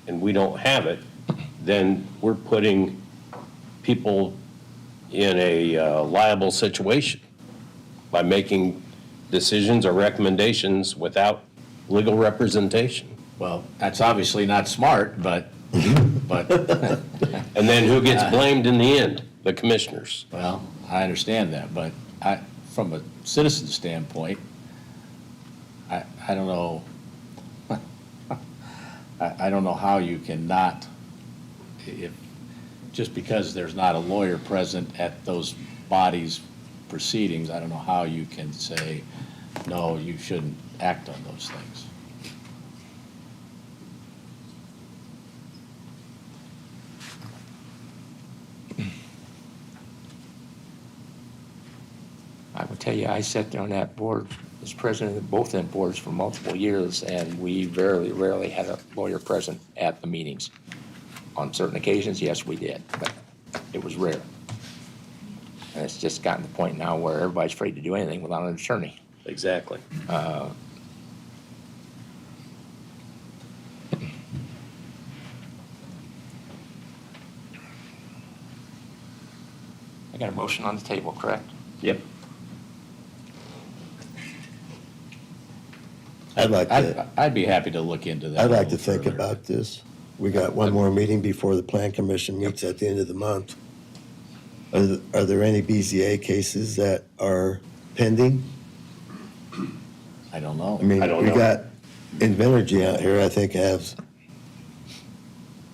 and we don't have it, then we're putting people in a liable situation by making decisions or recommendations without legal representation. Well, that's obviously not smart, but. And then who gets blamed in the end? The commissioners. Well, I understand that, but from a citizen standpoint, I don't know. I don't know how you cannot, just because there's not a lawyer present at those bodies' proceedings, I don't know how you can say, no, you shouldn't act on those things. I will tell you, I sat on that board as president of both them boards for multiple years, and we very rarely had a lawyer present at the meetings. On certain occasions, yes, we did, but it was rare. And it's just gotten to the point now where everybody's afraid to do anything without an attorney. Exactly. I got a motion on the table, correct? Yep. I'd be happy to look into that. I'd like to think about this. We got one more meeting before the Plan Commission meets at the end of the month. Are there any BZA cases that are pending? I don't know. I mean, I don't we know. got Invenergy out here, I think has.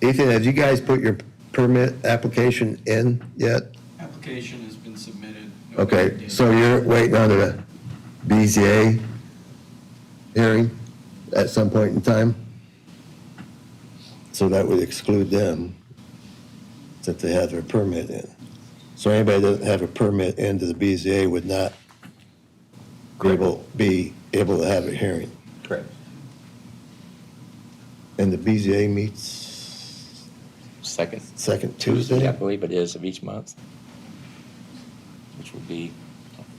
Ethan, have you guys put your permit application in yet? Application has been submitted. Okay, so you're waiting on the BZA hearing at some point in time? So that would exclude them, since they have their permit in. So anybody that doesn't have a permit into the BZA would not be able to have a hearing. Correct. And the BZA meets second Tuesday? I believe it is, of each month, which would be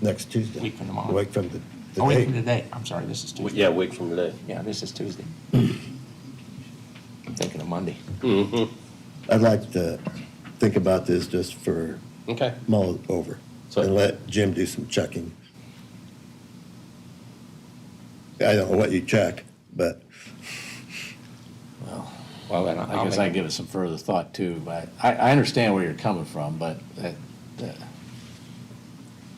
Next Tuesday. week from tomorrow. Week from the A week date. from today. I'm sorry, this is Tuesday. Yeah, a week from today. Yeah, this is Tuesday. I'm thinking of Monday. Mm-hmm. I'd like to think about this just for Okay. mull it over and let Jim do some checking. I don't know what you check, but Well, then I guess I can give it some further thought too, but I understand where you're coming from, but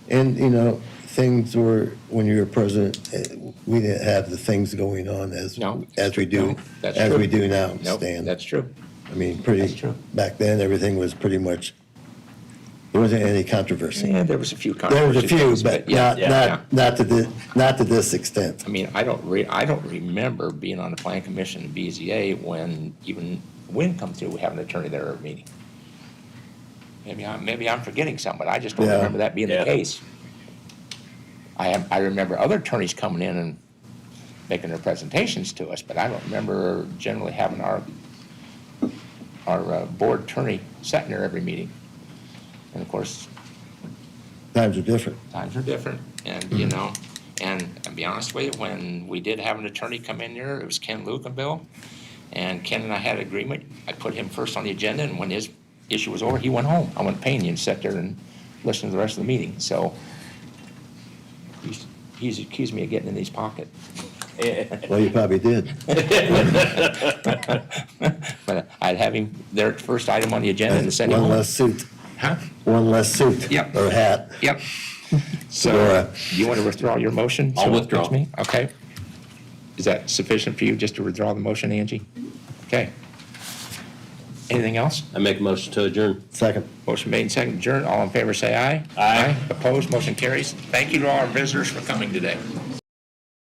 and, you know, things were, when you were president, we didn't have the things going on as we do, that's as true. we do now, Nope, Stan. that's true. I mean, That's true. back then, everything was pretty much, there wasn't any controversy. Yeah, there was a few There was a controversial few, things, but yeah. not to this extent. I mean, I don't remember being on the Plan Commission and BZA when even Wynn come through, we have an attorney there at a meeting. Maybe I'm forgetting something, but I just don't Yeah. remember that being the case. I remember other attorneys coming in and making their presentations to us, but I don't remember generally having our board attorney sitting there every meeting. And of course, Times are different. times are different, and, you know, and to be honest with you, when we did have an attorney come in there, it was Ken Lukenbill, and Ken and I had an agreement. I put him first on the agenda, and when his issue was over, he went home. I went paying you and sat there and listened to the rest of the meeting, so he's accused me of getting in his pocket. Well, you probably did. But I'd have him there at the first item on the agenda and send him One home. less suit. Huh? One less suit. Yep. Or hat. Yep. So, Laura. you want to withdraw your motion? I'll So it withdraw. fits me? Okay. Is that sufficient for you, just to withdraw the motion, Angie? Okay. Anything else? I make a motion to adjourn. Second. Motion made and seconded, adjourned. All in favor, say aye. Aye. Opposed, motion carries. Thank you to all our visitors for coming today.